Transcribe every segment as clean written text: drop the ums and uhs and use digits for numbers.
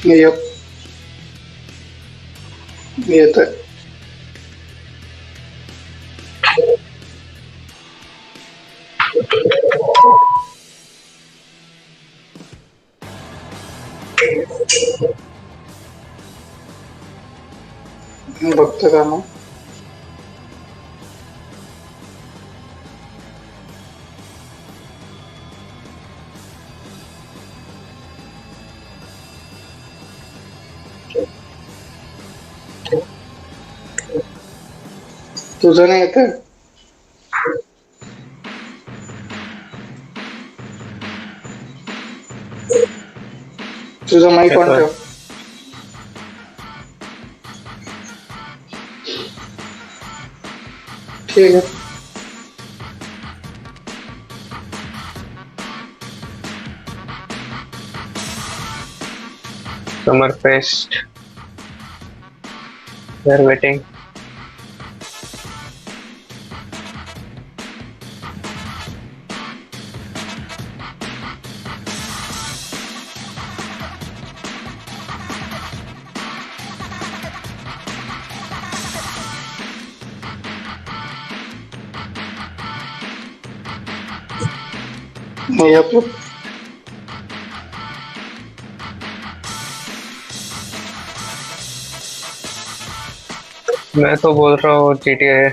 Yep, येत आहे. बघतो का मग? तुझं नाही येत आहे? तुझं माईक ऑन ठेव. ठीक आहे. Summer Fest. They're waiting. Yep. मैं तो बोल रहा हूँ GTA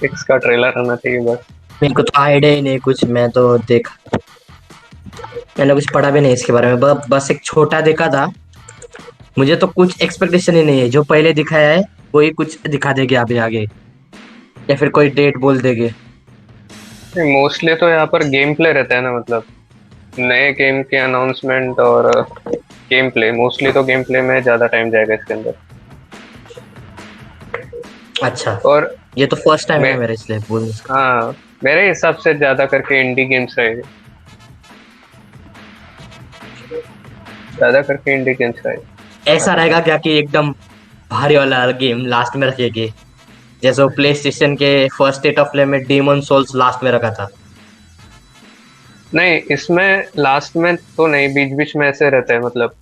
6 का ट्रेलर आना चाहिए बस। मेरे को तो आइडिया ही नहीं कुछ, मैं तो मैंने कुछ पढ़ा भी नहीं इसके बारे में, बस एक छोटा देखा था। मुझे तो कुछ एक्सपेक्टेशन ही नहीं है, जो पहले दिखाया है वही कुछ दिखा देंगे अभी आगे, या फिर कोई डेट बोल देंगे। मोस्टली तो यहाँ पर गेम प्ले रहता है ना, मतलब नए गेम के अनाउंसमेंट और गेम प्ले। मोस्टली तो गेम प्ले में ज्यादा टाइम जाएगा इसके अंदर। अच्छा, और ये तो फर्स्ट टाइम है मैं मेरे, इसलिए बोल। हाँ, मेरे हिसाब से ज्यादा करके इंडी गेम्स रहेंगे, ज्यादा करके इंडी गेम्स रहेंगे। ऐसा रहेगा क्या कि एकदम भारी वाला गेम लास्ट में रखेंगे, जैसे वो प्ले स्टेशन के फर्स्ट स्टेट ऑफ प्ले में डीमन सोल्स लास्ट में रखा था। नहीं, इसमें लास्ट में तो नहीं, बीच बीच में ऐसे रहता है, मतलब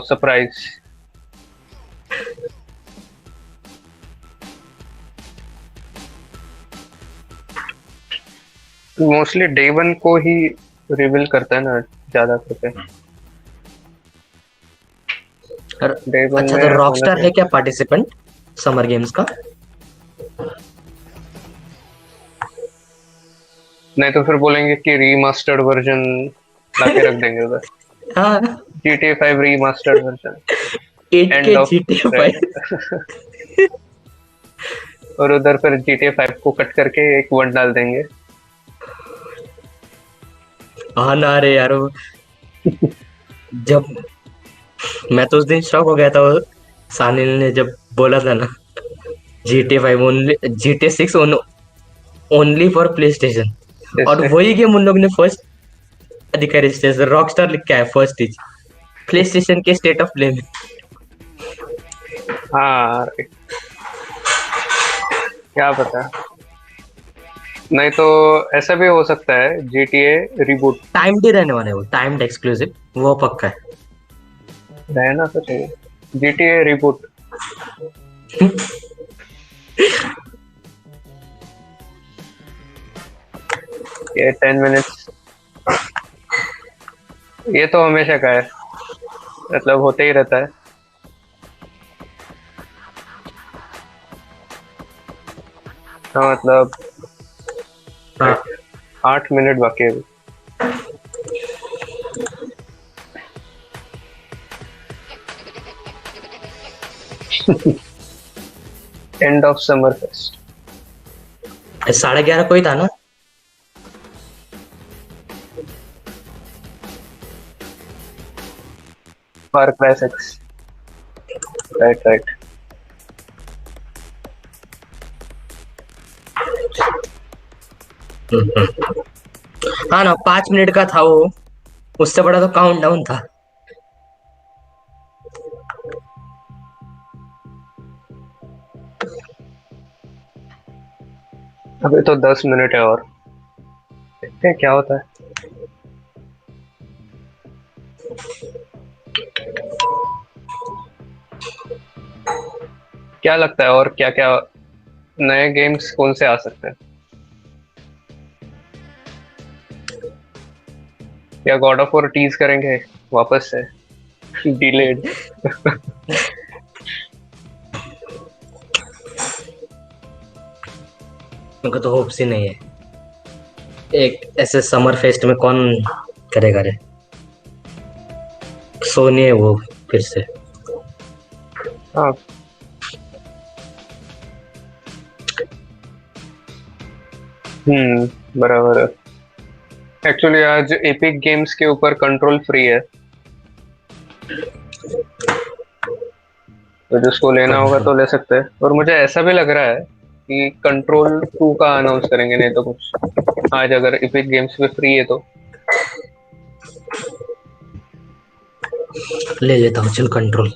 सरप्राइज। मोस्टली डे वन को ही रिवील करता है ना ज्यादा करके। Day one अच्छा, में तो होना रॉकस्टार है चाहिए। क्या पार्टिसिपेंट समर गेम्स का? नहीं तो फिर बोलेंगे कि रीमास्टर्ड वर्जन लाके रख देंगे उधर। हाँ, GTA 5 रीमास्टर्ड वर्जन, 8 एंड के ऑफ GTA 5। और उधर फिर GTA 5 को कट करके एक वन डाल देंगे। हाँ ना रे यार, जब मैं तो उस दिन शॉक हो गया था, वो सानिल ने जब बोला था ना GTA 5 only, GTA 6 only for play station, और जैसे वही गेम उन लोग ने फर्स्ट दिखा रहे, रॉकस्टार लिख के है फर्स्ट इज प्ले स्टेशन के स्टेट ऑफ प्ले में। हाँ, क्या पता, नहीं तो ऐसा भी हो सकता है GTA रिबूट। टाइम्ड ही रहने वाला है वो, टाइम्ड एक्सक्लूसिव, वो पक्का है। रहना तो चाहिए GTA रिबूट। ये 10 मिनट्स, ये तो हमेशा का है, मतलब होते ही रहता है। हाँ, मतलब हाँ, 8 मिनट बाकी है अभी। End of summer fest. 11:30 कोई था ना? फार क्राई 6, राइट राइट। हाँ ना, 5 मिनट का था वो। उससे बड़ा तो काउंट डाउन था। अभी तो 10 मिनट है और देखते हैं क्या होता है। क्या लगता है और क्या क्या नए गेम्स कौन से आ सकते हैं? या गॉड ऑफ वॉर टीज करेंगे वापस से? डिलेड। मेरे को तो होप्स ही नहीं है। एक ऐसे समर फेस्ट में कौन करेगा रे? सोनी है वो फिर से। हाँ। बराबर है। एक्चुअली आज एपिक गेम्स के ऊपर कंट्रोल फ्री है, तो जिसको लेना होगा कंट्रोल। तो ले सकते हैं। और मुझे ऐसा भी लग रहा है कि कंट्रोल 2 का अनाउंस करेंगे, नहीं तो कुछ। आज अगर एपिक गेम्स पे फ्री है तो ले लेता हूँ, चल कंट्रोल।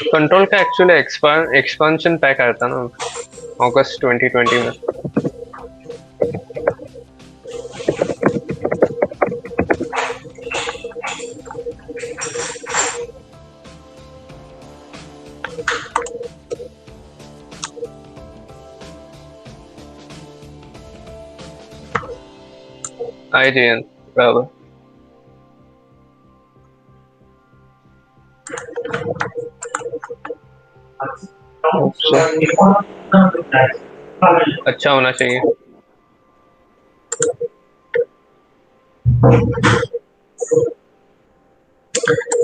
कंट्रोल का एक्चुअली एक्सपांशन पैक आया था ना अगस्त 2020 में। IGN बराबर। अच्छा होना चाहिए।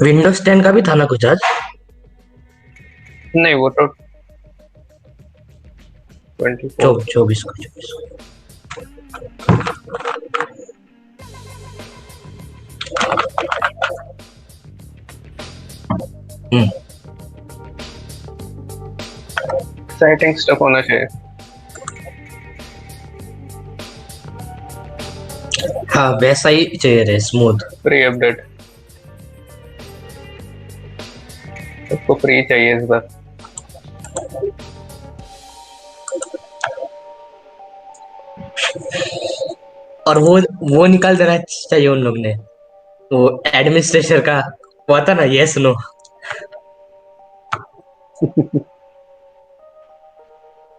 विंडोज 10 का भी था ना कुछ आज? नहीं, वो तो 24। 24 को। हम्म। एक्साइटिंग स्टफ होना चाहिए। हाँ वैसा ही चाहिए रे, स्मूथ। फ्री अपडेट, सबको फ्री चाहिए इस बार। और वो निकाल देना चाहिए उन लोग ने, वो एडमिनिस्ट्रेटर का। वो था ना, यस नो।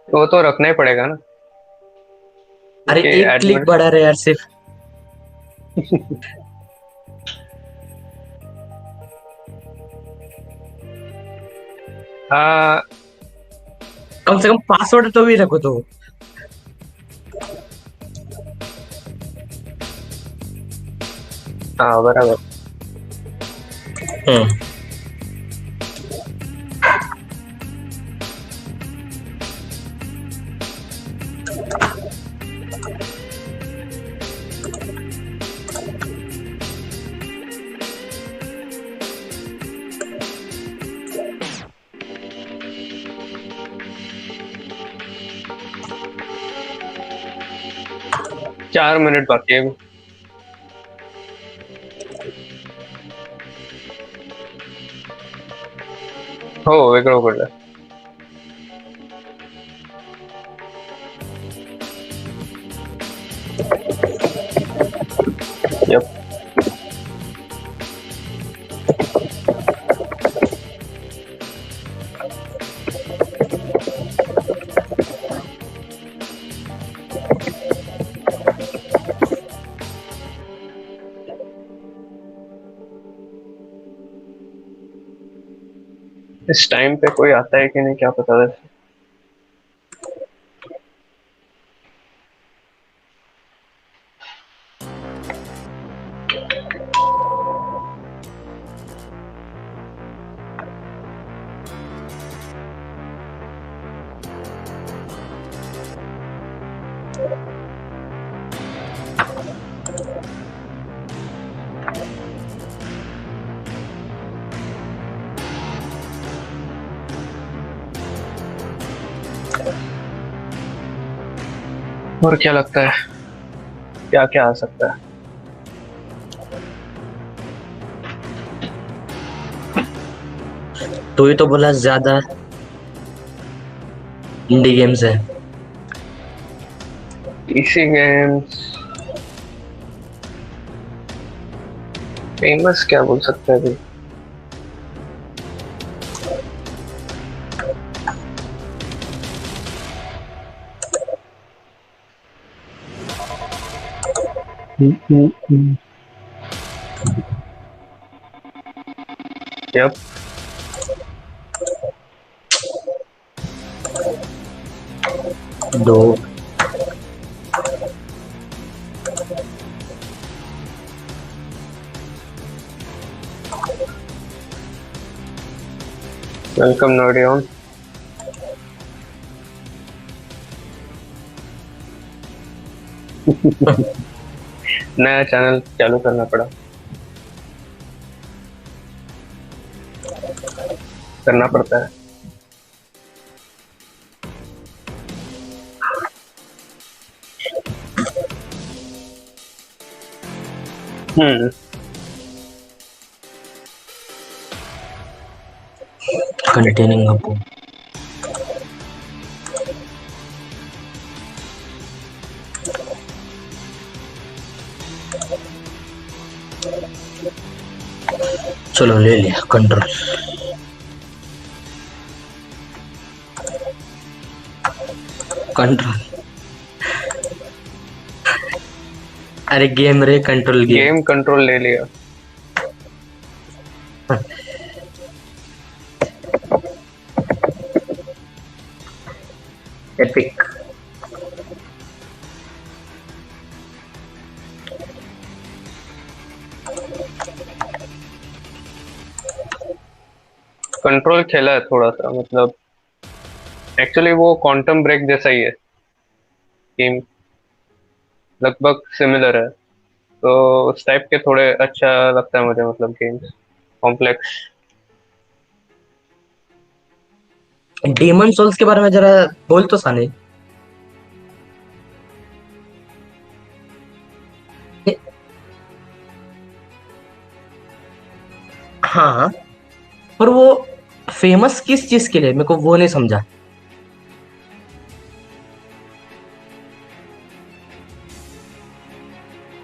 वो तो रखना ही पड़ेगा ना, अरे क्योंकि एक क्लिक एडमिन। बढ़ा रहे यार सिर्फ। हाँ। कम से कम पासवर्ड तो भी रखो तो। हाँ बराबर। हम्म। 4 मिनट बाकी है अभी। हो वेगळं पडलं। यप। इस टाइम पे कोई आता है कि नहीं क्या पता वैसे। और क्या लगता है क्या क्या आ सकता है? तू ही तो बोला ज्यादा इंडी गेम्स है। पीसी गेम्स फेमस क्या बोल सकते हैं अभी? यप। दो। वेलकम नोडियन। नया चैनल चालू करना पड़ा, करना पड़ता है। हम्म। कंटेनिंग आपको चलो ले लिया कंट्रोल। कंट्रोल अरे गेम रे कंट्रोल गेम। गेम कंट्रोल ले लिया। एपिक। कंट्रोल खेला है थोड़ा सा, मतलब एक्चुअली वो क्वांटम ब्रेक जैसा ही है गेम, लगभग सिमिलर है। तो उस टाइप के थोड़े अच्छा लगता है मुझे, मतलब गेम्स कॉम्प्लेक्स। डेमन सोल्स के बारे में जरा बोल तो साने। हाँ, पर वो फेमस किस चीज के लिए, मेरे को वो नहीं समझा।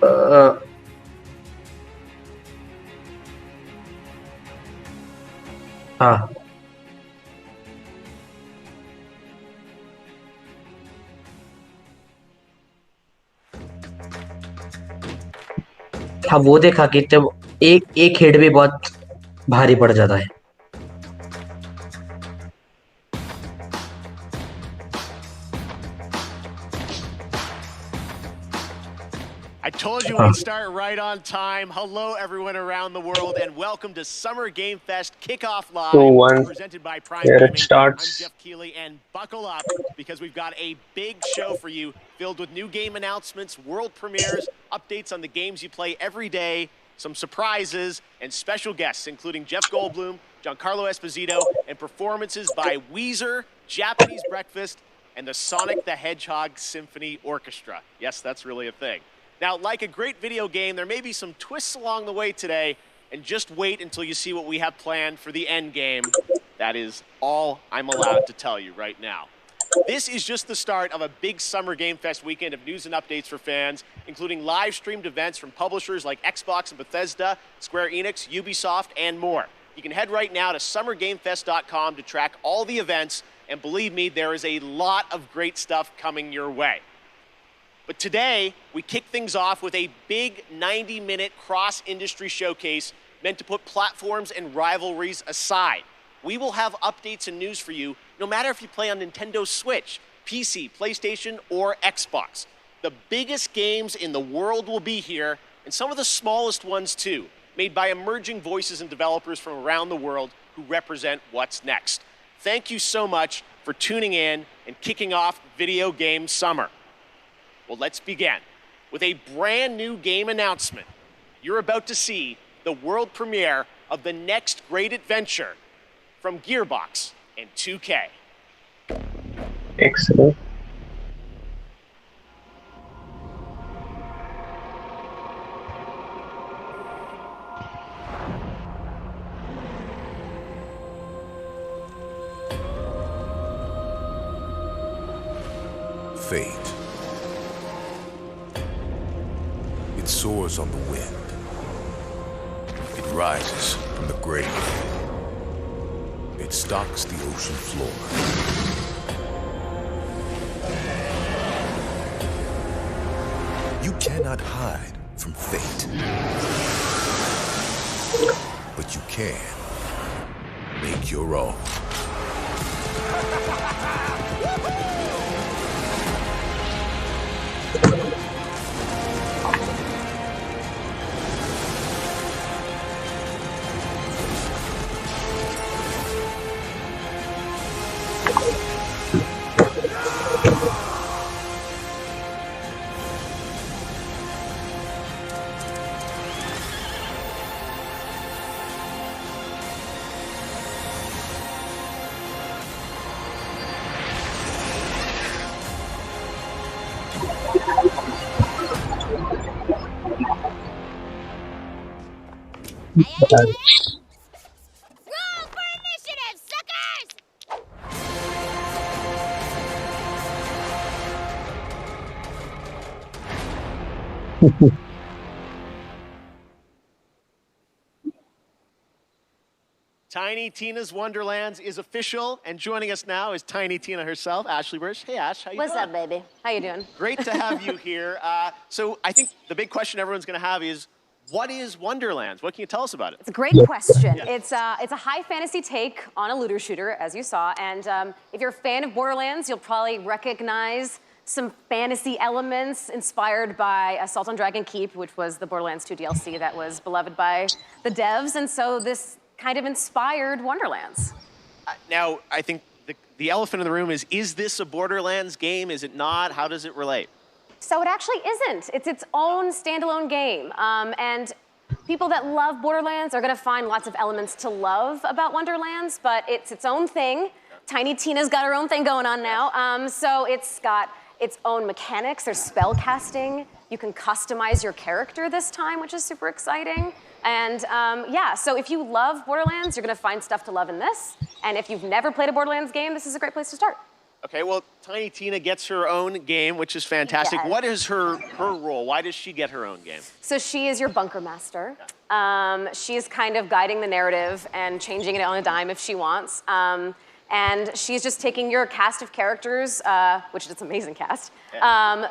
अ, हाँ हाँ, वो देखा कि जब एक एक हेड भी बहुत भारी पड़ जाता है। I told you हाँ we'd start right on time. Hello, everyone around the world, and welcome to Summer Game Fest Kickoff Live, 2-1, presented by Prime here it Gaming. I'm starts. Jeff Keighley, and buckle up because we've got a big show for you, filled with new game announcements, world premieres, updates on the games you play every day, some surprises, and special guests, including Jeff Goldblum, Giancarlo Esposito, and performances by Weezer, Japanese Breakfast, and the Sonic the Hedgehog Symphony Orchestra. Yes, that's really a thing. Now, like a great video game, there may be some twists along the way today, and just wait until you see what we have planned for the end game. That is all I'm allowed to tell you right now. This is just the start of a big Summer Game Fest weekend of news and updates for fans, including live-streamed events from publishers like Xbox and Bethesda, Square Enix, Ubisoft, and more. You can head right now to summergamefest.com to track all the events, and believe me, there is a lot of great stuff coming your way. But today, we kick things off with a big 90-minute cross-industry showcase meant to put platforms and rivalries aside. We will have updates and news for you, no matter if you play on Nintendo Switch, PC, PlayStation, or Xbox. The biggest games in the world will be here, and some of the smallest ones too, made by emerging voices and developers from around the world who represent what's next. Thank you so much for tuning in and kicking off Video Game Summer. Well, let's begin with a brand new game announcement. You're about to see the world premiere of the next great adventure from Gearbox and 2K. Excellent. fate. It soars on the wind. It rises from the grave. It stalks the ocean floor. You cannot hide from fate. But you can make your own. Roll for initiative, suckers! Tiny Tina's Wonderlands is official, and joining us now is Tiny Tina herself, Ashley Burch. Hey, Ash, how you What's doing? up, baby? How you doing? Great to have you here. So I think the big question everyone's going to have is, what is Wonderlands? What can you tell us about it? It's a great question. It's a high fantasy take on a looter shooter, as you saw. And if you're a fan of Borderlands, you'll probably recognize some fantasy elements inspired by Assault on Dragon Keep, which was the Borderlands 2 DLC that was beloved by the devs. And so this kind of inspired Wonderlands. Now, I think the elephant in the room is this a Borderlands game? Is it not? How does it relate? So it actually isn't. It's its own standalone game. And people that love Borderlands are going to find lots of elements to love about Wonderlands, but it's its own thing. Tiny Tina's got her own thing going on now. So it's got its own mechanics. There's spell casting. You can customize your character this time, which is super exciting. And yeah, so if you love Borderlands, you're going to find stuff to love in this. And if you've never played a Borderlands game, this is a great place to start. Okay, well, Tiny Tina gets her own game, which is fantastic. Yes. What is her role? Why does she get her own game? So she is your bunker master. She's kind of guiding the narrative and changing it on a dime if she wants. And she's just taking your cast of characters, which is an amazing cast,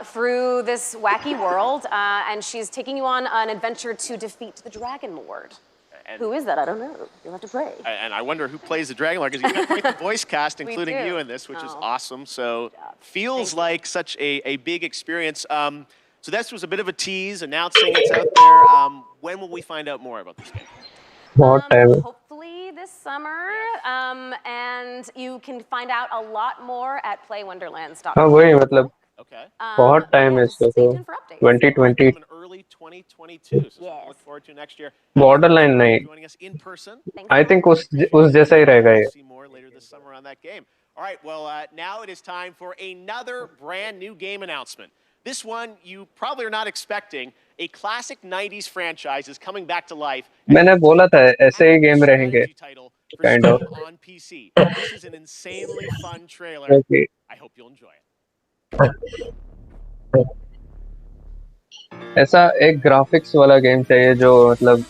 through this wacky world. And she's taking you on an adventure to defeat the Dragon Lord. Who is that? I don't know. You'll have to play. And I wonder who plays the Dragon Lord, because you've got quite the voice cast, including do. you in this, which is Oh. awesome. So job. feels Thank you. like such a big experience. So this was a bit of a tease, announcing it's out there. When will we find out more about this game? बहुत time है Hopefully this summer. And you can find out a lot more at playwonderlands.com. हाँ वही मतलब Okay. बहुत time है इसको stay तो tuned for updates. 2020 Coming early 2022. So Yes. look forward to next year. Borderline नहीं Joining us in person. Thanks I so think much. उस जैसा ही रहेगा ये See more later this summer on that game. All right, well, now it is time for another brand new game announcement. This one you probably are not expecting. A classic 90s franchise is coming back to life. मैंने बोला था ऐसे ही game रहेंगे Strategy title for kind sale of. on PC. This is an insanely fun trailer. Okay. I hope you'll enjoy it. ऐसा एक graphics वाला game चाहिए जो मतलब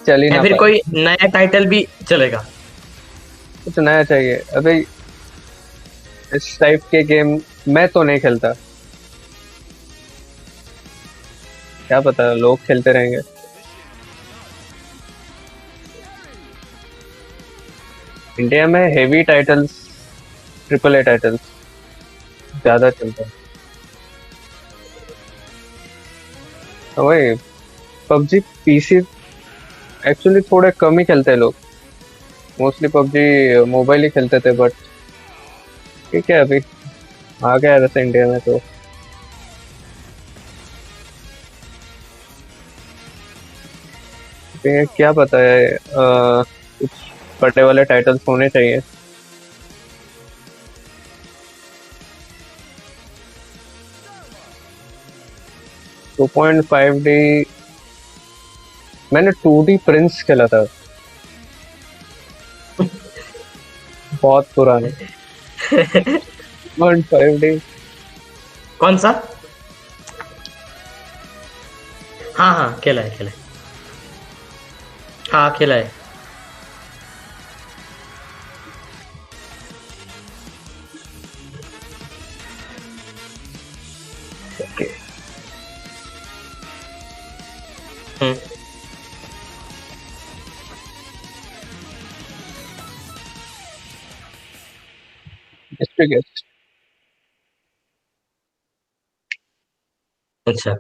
चल ही या ना फिर पाए कोई नया टाइटल भी चलेगा। कुछ नया चाहिए अभी इस टाइप के गेम मैं तो नहीं खेलता क्या पता लोग खेलते रहेंगे इंडिया में heavy titles triple A titles ज्यादा चलता है वही पबजी पीसी एक्चुअली थोड़े कम ही खेलते हैं लोग मोस्टली पबजी मोबाइल ही खेलते थे बट ठीक है अभी आ गया वैसे इंडिया में तो ये क्या पता है कुछ बड़े वाले टाइटल्स होने चाहिए टू 2.5D मैंने 2D प्रिंस खेला था बहुत पुराने 5 days. कौन सा? हाँ हाँ खेला है खेला है. हाँ खेला है. Okay. Just a guess. अच्छा.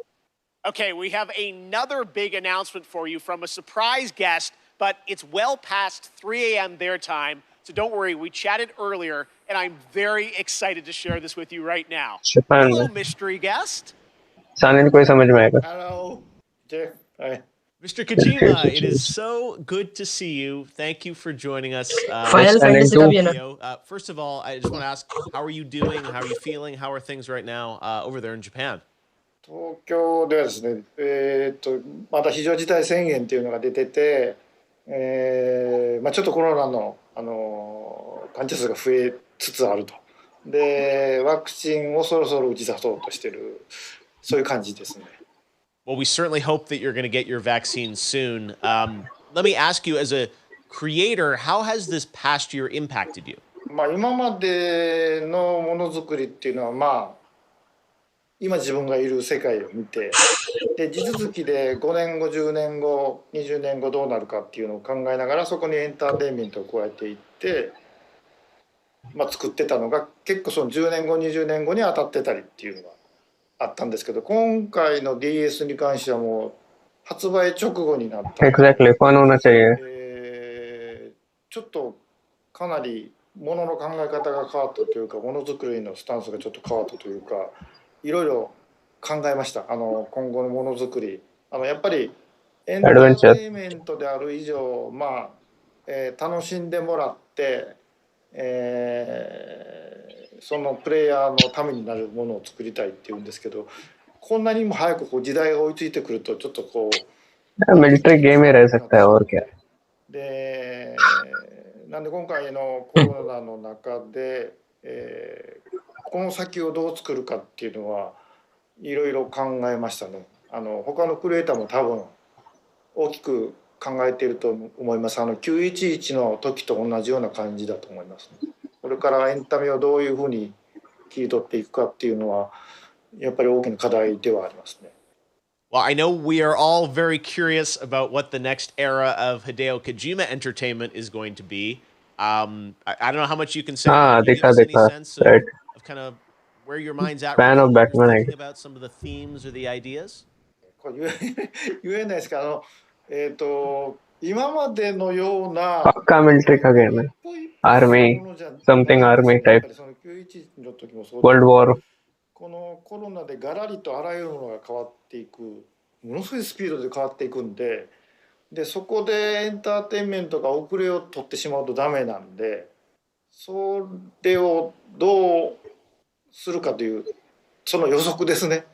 Okay, we have another big announcement for you from a surprise guest, but it's well past 3 a.m. their time. So don't worry, we chatted earlier, and I'm very excited to share this with you right now. Japan Hello, में. mystery guest. Sannin को ही समझ में आएगा. Hello, Jeff. Hi. Mr. Kojima, it is so good to see you. Thank you for joining us. Final Standing Fantasy two. का भी है ना? video. First of all, I just want to ask, how are you doing? How are you feeling? How are things right now over there in Japan? 東京ではですね、まだ非常事態宣言っていうのが出てて、ちょっとコロナの、患者数が増えつつあると。で、ワクチンをそろそろ打ち出そうとしてる、そういう感じですね。Well, we certainly hope that you're going to get your vaccine soon. Let me ask you, as a creator, how has this past year impacted you? 今までのものづくりっていうのは今自分がいる世界を見て、で地続きで5年後10年後20年後どうなるかっていうのを考えながらそこにエンターテインメントを加えていって、作ってたのが結構その10年後20年後に当たってたりっていうのがあったんですけど、今回の DS に関してはもう発売直後になった。 Exactly. Fun होना चाहिए. ちょっとかなりものの考え方が変わったというか、ものづくりのスタンスがちょっと変わったというか、いろいろ考えました。今後のものづくり、やっぱりエンターテインメントである以上、楽しんでもらって、そのプレイヤーのためになるものを作りたいっていうんですけど、こんなにも早く時代が追いついてくるとちょっとमिलिट्री game ही रह सकता है और क्या. で、なんで今回のコロナの中で、この先をどう作るかっていうのはいろいろ考えましたね。他のクリエイターも多分大きく考えていると思います。911の時と同じような感じだと思います、ね。これからエンタメをどういうふうに切り取っていくかっていうのはやっぱり大きな課題ではありますね。Well, I know we are all very curious about what the next era of Hideo Kojima entertainment is going to be. I don't know how much you can say. Can you give us any sense of kind of where your mind's at right now? Thinking about some of the themes or the ideas? これ言えないですけど、今までのような पक्का military का game है. Army, something army type. World War. このコロナでガラリとあらゆるものが変わっていく、ものすごいスピードで変わっていくんで、そこでエンターテインメントが遅れを取ってしまうとダメなんで、それをどうするかというその予測ですね。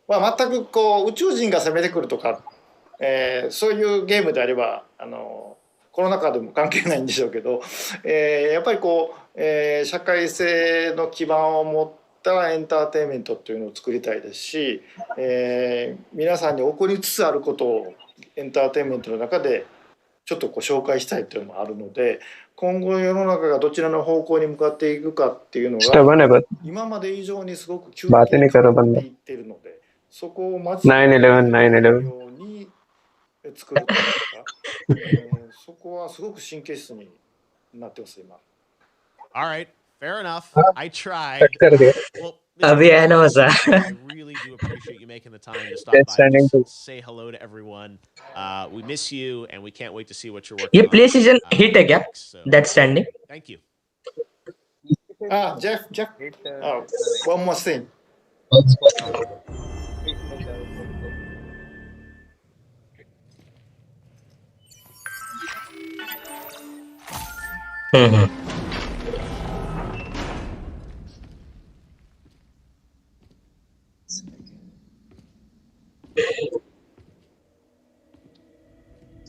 全く宇宙人が攻めてくるとか、そういうゲームであればコロナ禍でも関係ないんでしょうけど、やっぱり社会性の基盤を持ったエンターテインメントっていうのを作りたいですし、皆さんに起こりつつあることをエンターテインメントの中でちょっと紹介したいというのもあるので、今後世の中がどちらの方向に向かっていくかっていうのが今まで以上にすごく急激に変わっていっているので、そこを間違えないように作るというか、そこはすごく神経質になってます今。All right, fair enough. I tried. Well, अभी है ना मजा. I really do appreciate you making the time to stop by and just say hello to everyone. We miss you and we can't wait to see what you're working ये on. PlayStation hit है क्या? That's standing. Thank you. Jeff, one more thing.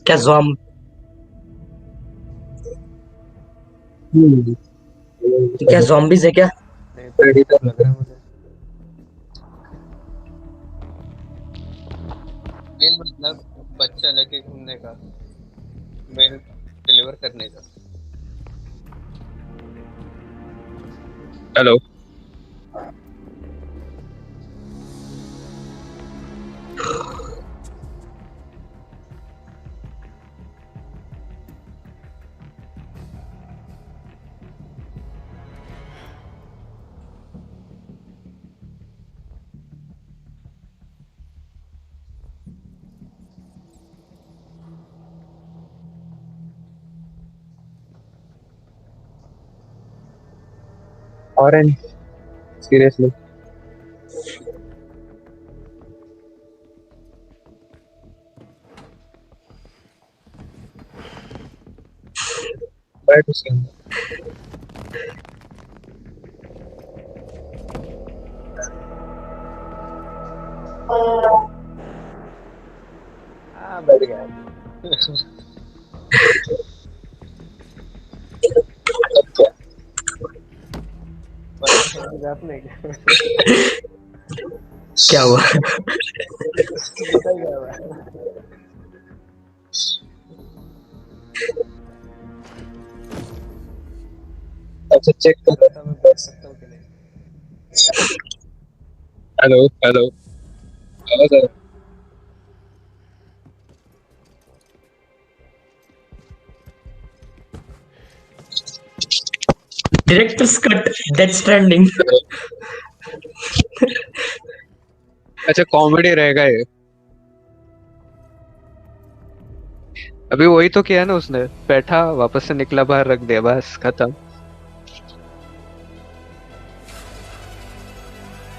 क्या zombie? क्या zombies है क्या? नहीं, predator लग रहा है मुझे। मेल मतलब बच्चा लेके घूमने का, मेल डिलीवर करने का। Hello. Orange, seriously. Bye to see. हाँ, बैठ गया। बात नहीं। क्या हुआ? निकल गया हुआ। अच्छा, चेक कर रहा था मैं बैठ सकता हूँ कि नहीं। हेलो हेलो, आवाज आ रहा है? Director's cut. That's trending. अच्छा, कॉमेडी रहेगा ये। अभी वही तो किया ना उसने, बैठा वापस से निकला बाहर, रख दिया, बस खत्म।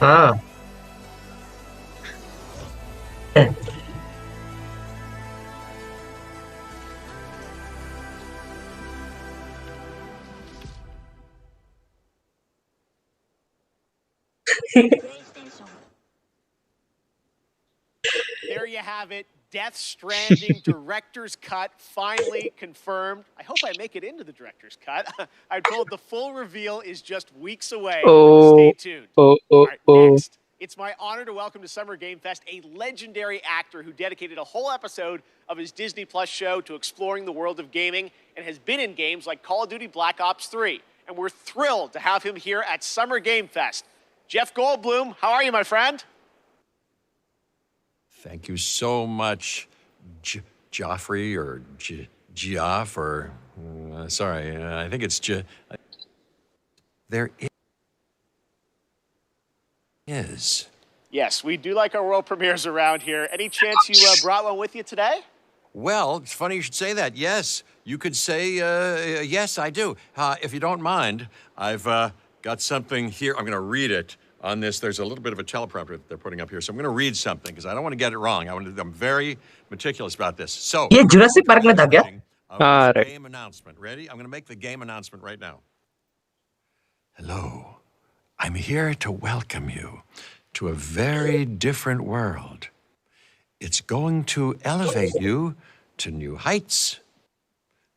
हाँ। There you have it. Death Stranding director's cut finally confirmed. I hope I make it into the director's cut. I'm told the full reveal is just weeks away. Stay tuned. All right, next. It's my honor to welcome to Summer Game Fest a legendary actor who dedicated a whole episode of his Disney Plus show to exploring the world of gaming and has been in games like Call of Duty Black Ops 3. And we're thrilled to have him here at Summer Game Fest. Jeff Goldblum, how are you, my friend? Thank you so much, Joffrey or Geoff or sorry, I think it's there is. Yes, we do like our world premieres around here. Any chance you brought one with you today? Well, it's funny you should say that. Yes, you could say yes, I do. If you don't mind, I've got something here. I'm going to read it. On this, there's a little bit of a teleprompter that they're putting up here, so I'm going to read something because I don't want to get it wrong. I'm very meticulous about this. So, ये Jurassic park में था क्या? right. Game announcement. Ready? I'm going to make the game announcement right now. Hello, I'm here to welcome you to a very different world. It's going to elevate you to new heights.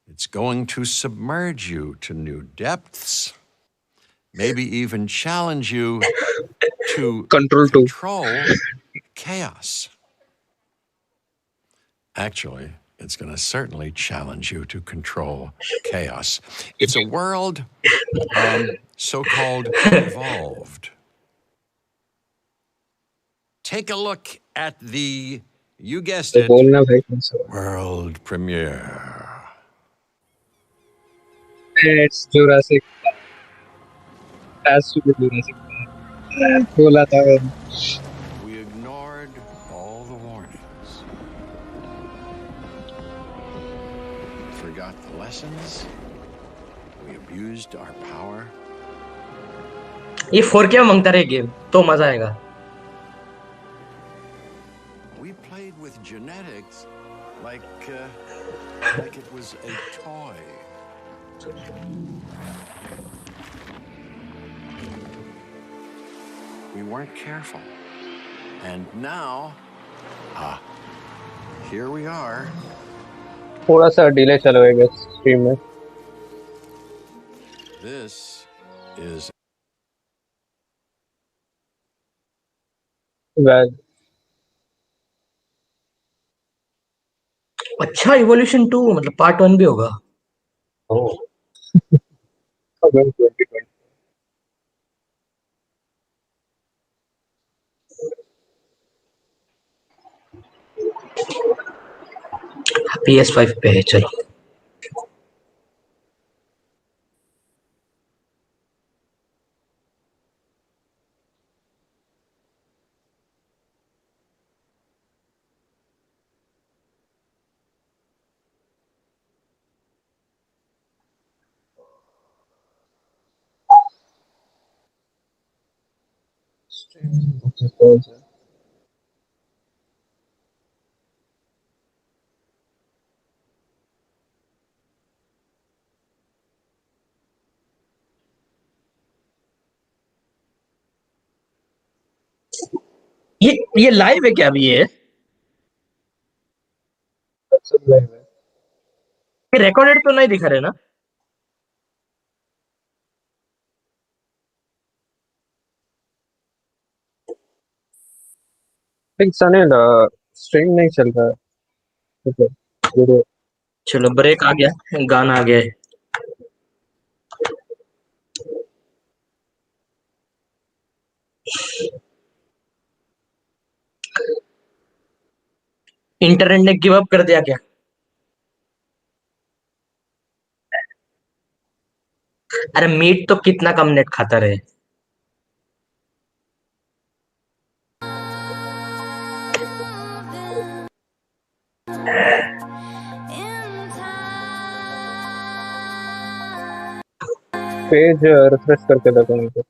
It's going to submerge you to new depths. Maybe even challenge you to control chaos. Actually, it's going to certainly challenge you to control chaos. It's a world so-called evolved. Take a look at the, you guessed it, world premiere. It's Jurassic Park. Has to be Jurassic Park. बोला था मैंने. We ignored all the warnings. Forgot the lessons. We abused our power. ये 4K में मांगता रहे game तो मजा आएगा. We played with genetics like it was a toy. We weren't careful. And now, here we are. थोड़ा सा delay चलो I guess stream में. This is Well, अच्छा इवोल्यूशन 2 मतलब पार्ट 1 भी होगा. oh, again 2020. PS5 पे है चलो. Okay, pause. ये लाइव है क्या अभी ये? That's a live. ये रिकॉर्डेड तो नहीं दिखा रहे ना? Think Sunil, stream नहीं चल रहा है. Okay. Video. चलो ब्रेक आ गया, गाना आ गया है. इंटरनेट ने गिव अप कर दिया क्या? अरे मीट तो कितना कम नेट खाता रहे. पेज रिफ्रेश करके देखो मुझे.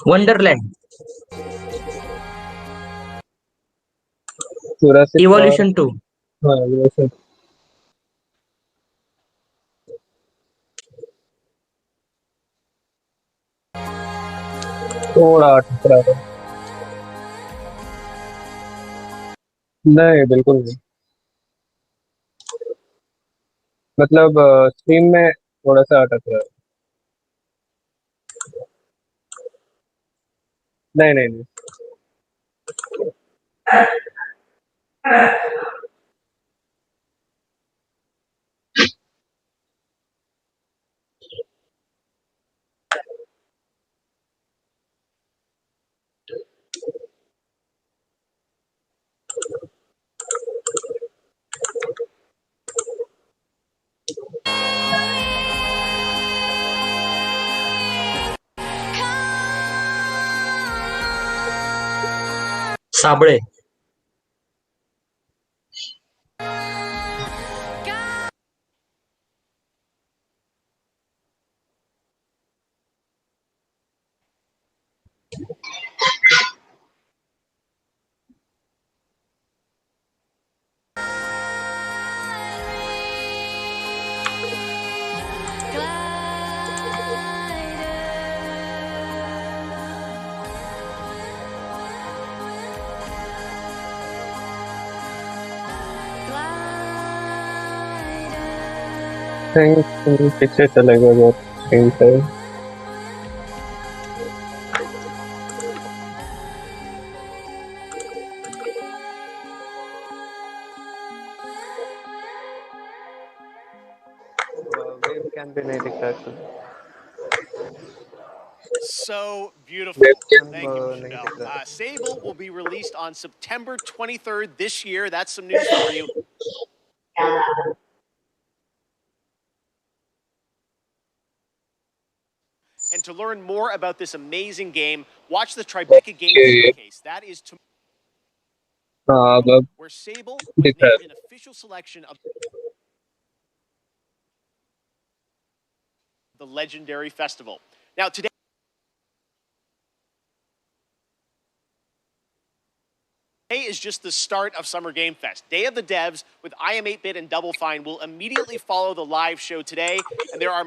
Wonderland Jurassic Park. इवोल्यूशन 2. हाँ, Jurassic. थोड़ा ठुकरा रहा है. नहीं, बिल्कुल नहीं. मतलब स्ट्रीम में थोड़ा सा अटक रहा है. नहीं नहीं नहीं. साबळे थिंक पीछे चलेगा बहुत स्क्रीन से. वेब कैम पे नहीं दिख रहा है. So beautiful. Webcam, Thank you, nahi Michelle. dikh raha. Sable will be released on September 23rd this year. That's some news for you. And to learn more about this amazing game, watch the Tribeca Games Okay. Showcase. That is tomorrow, हाँ, अब where Sable was दिख रहा named है. an official selection of the legendary festival. Now, today is just the start of Summer Game Fest. Day of the Devs with I Am 8-Bit and Double Fine will immediately follow the live show today, and there are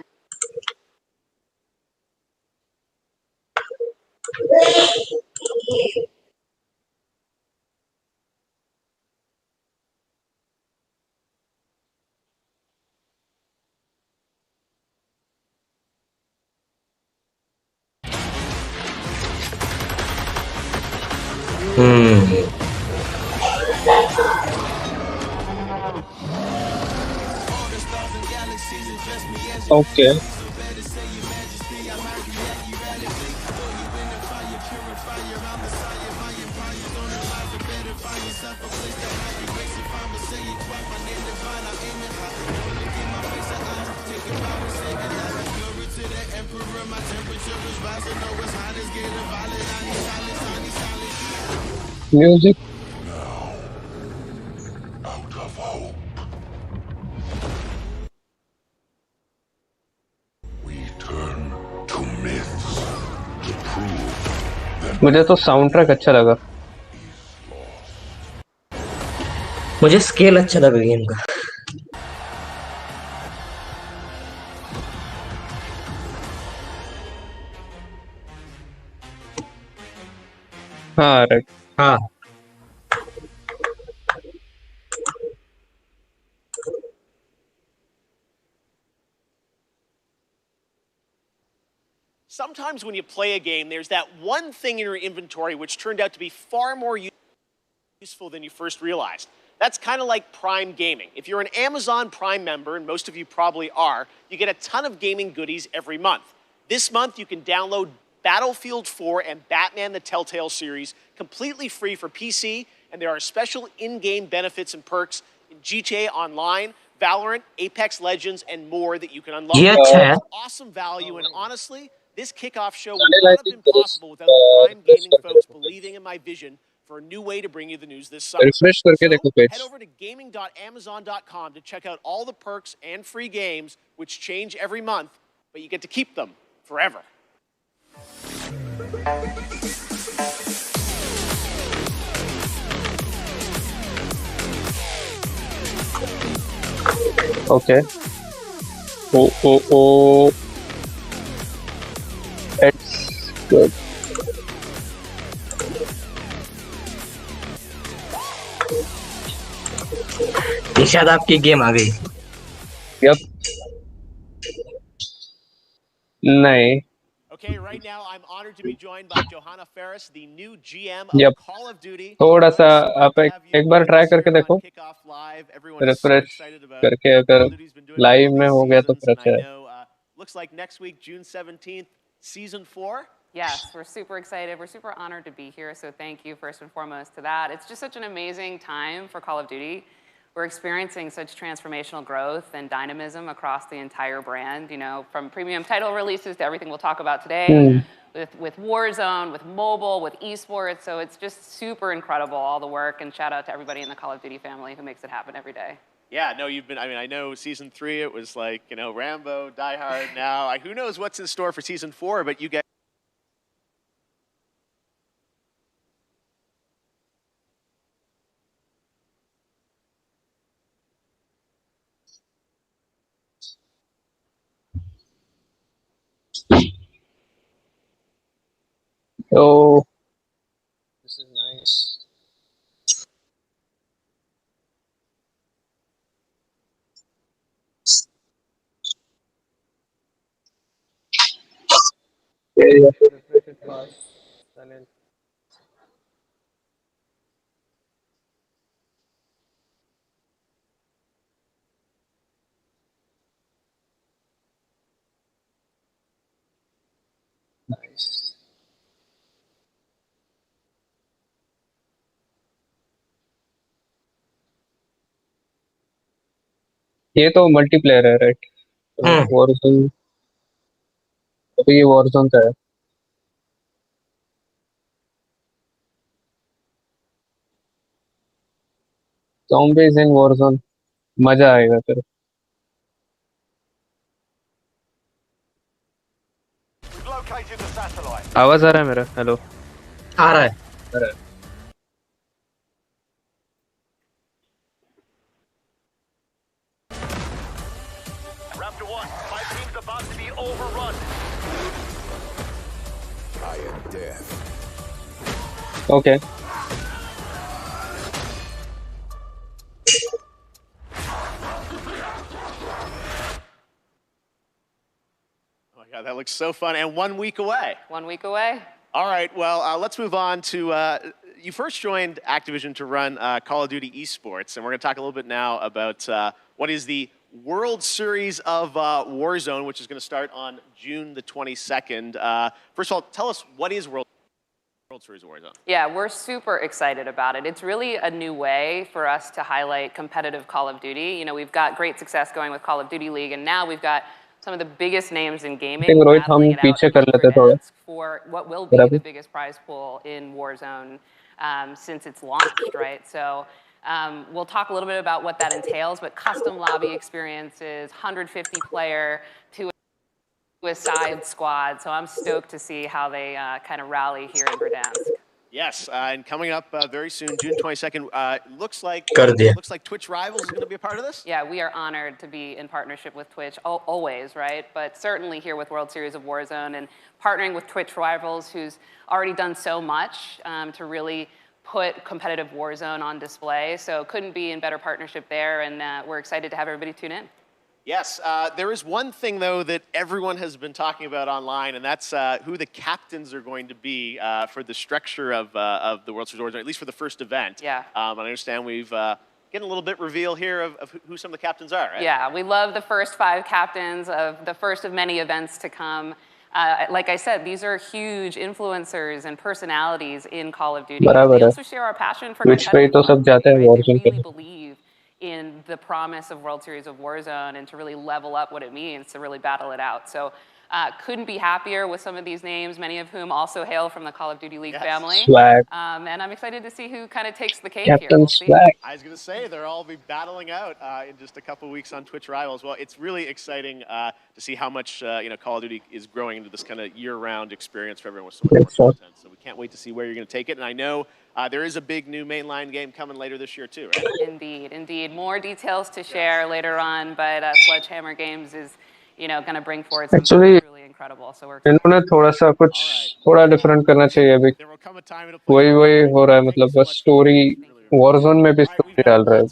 Okay. Music. Out of hope. We turn to myths to prove that मुझे तो sound track अच्छा लगा. मुझे scale अच्छा लगा game का. हाँ right. हाँ. sometimes when you play a game, there's that one thing in your inventory which turned out to be far more useful than you first realized. That's kind of like Prime Gaming. If you're an Amazon Prime member, and most of you probably are, you get a ton of gaming goodies every month. This month, you can download Battlefield 4 and Batman the Telltale series completely free for PC, and there are special in-game benefits and perks in GTA Online, Valorant, Apex Legends, and more that you can unlock. ये अच्छा है. Awesome value, and honestly, this kickoff show would not have been possible without the Prime Gaming folks believing in my vision for a new way to bring you the news this summer. Refresh करके देखो page. Head over to gaming.amazon.com to check out all the perks and free games, which change every month, but you get to keep them forever. Okay. Oh. It's good. Nishad आपकी game आ गई. Yep. नहीं. Okay, right now I'm honored to be joined by Johanna Ferris, the new GM of Yep. Call of Duty. थोड़ा सा So great आप to have you एक बार with try us करके here on देखो. Kickoff Live. Everyone is so Refresh excited about करके what Call अगर of Duty's been doing for live all में these हो गया तो seasons, फिर and अच्छा I है. know looks like next week, June 17th, season 4. Yes, we're super excited. We're super honored to be here. So thank you first and foremost to that. It's just such an amazing time for Call of Duty. We're experiencing such transformational growth and dynamism across the entire brand, you know, from premium title releases to everything we'll talk about today, with Warzone, with mobile, with esports. So it's just super incredible, all the work, and shout out to everybody in the Call of Duty family who makes it happen every day. Yeah, no, I know season 3, it was like, Rambo, Die Hard now. Who knows what's in store for season 4, but you guys. Oh, this is nice. Yeah, you have to refresh it fast. Silent. Nice. ये तो multiplayer है right. Warzone. तो ये Warzone का है. zombies in Warzone. मजा आएगा फिर. आवाज आ रहा है मेरा? हेलो आ रहा है। Raptor 1, my team's about to be overrun. I am death. Okay Oh my God, that looks so fun, and 1 week away. 1 week away. All right, well, let's move on to, you first joined Activision to run Call of Duty esports, and we're going to talk a little bit now about what is the World Series of Warzone, which is going to start on June the 22nd. First of all, tell us, what is World Series of Warzone? Yeah, we're super excited about it. It's really a new way for us to highlight competitive Call of Duty. You know, we've got great success going with Call of Duty League, and now we've got some of the biggest names in gaming Rohit हम battling it out पीछे in कर लेते थोड़ा Verdansk for what will be the biggest prize pool in Warzone since it's launched, right? So we'll talk a little bit about what that entails, but custom lobby experiences, 150 player to a side squad. So I'm stoked to see how they kind of rally here in Verdansk. Yes, and coming up very soon, June 22nd, looks like Twitch Rivals is going to be a part of this? Yeah, we are honored to be in partnership with Twitch, always, right? But certainly here with World Series of Warzone and partnering with Twitch Rivals, who's already done so much to really put competitive Warzone on display. So couldn't be in better partnership there, and we're excited to have everybody tune in. Yes, there is one thing, though, that everyone has been talking about online, and that's who the captains are going to be for the structure of the World Series of Warzone, at least for the first event. Yeah. I understand we've getting a little bit reveal here of who some of the captains are, right? Yeah, we love the first 5 captains of the first of many events to come. Like I said, these are huge influencers and personalities in Call of Duty. They also share our passion for competitive Call of Duty, right? They really believe in the promise of World Series of Warzone and to really level up what it means to really battle it out. So couldn't be happier with some of these names, many of whom also hail from the Call of Duty League family. And I'm excited to see who kind of takes the cake here. We'll see. I was going to say, they'll all be battling out in just a couple weeks on Twitch Rivals. Well, it's really exciting to see how much Call of Duty is growing into this kind of year-round experience for everyone with so much more content. So we can't wait to see where you're going to take it. And I know there is a big new mainline game coming later this year too, right? Indeed, indeed. More details to share later on, but Sledgehammer Games is, going to bring forward something truly incredible. So we're इन्होंने थोड़ा different करना चाहिए अभी वही हो रहा है मतलब बस स्टोरी वॉरजोन में भी स्टोरी डाल रहा है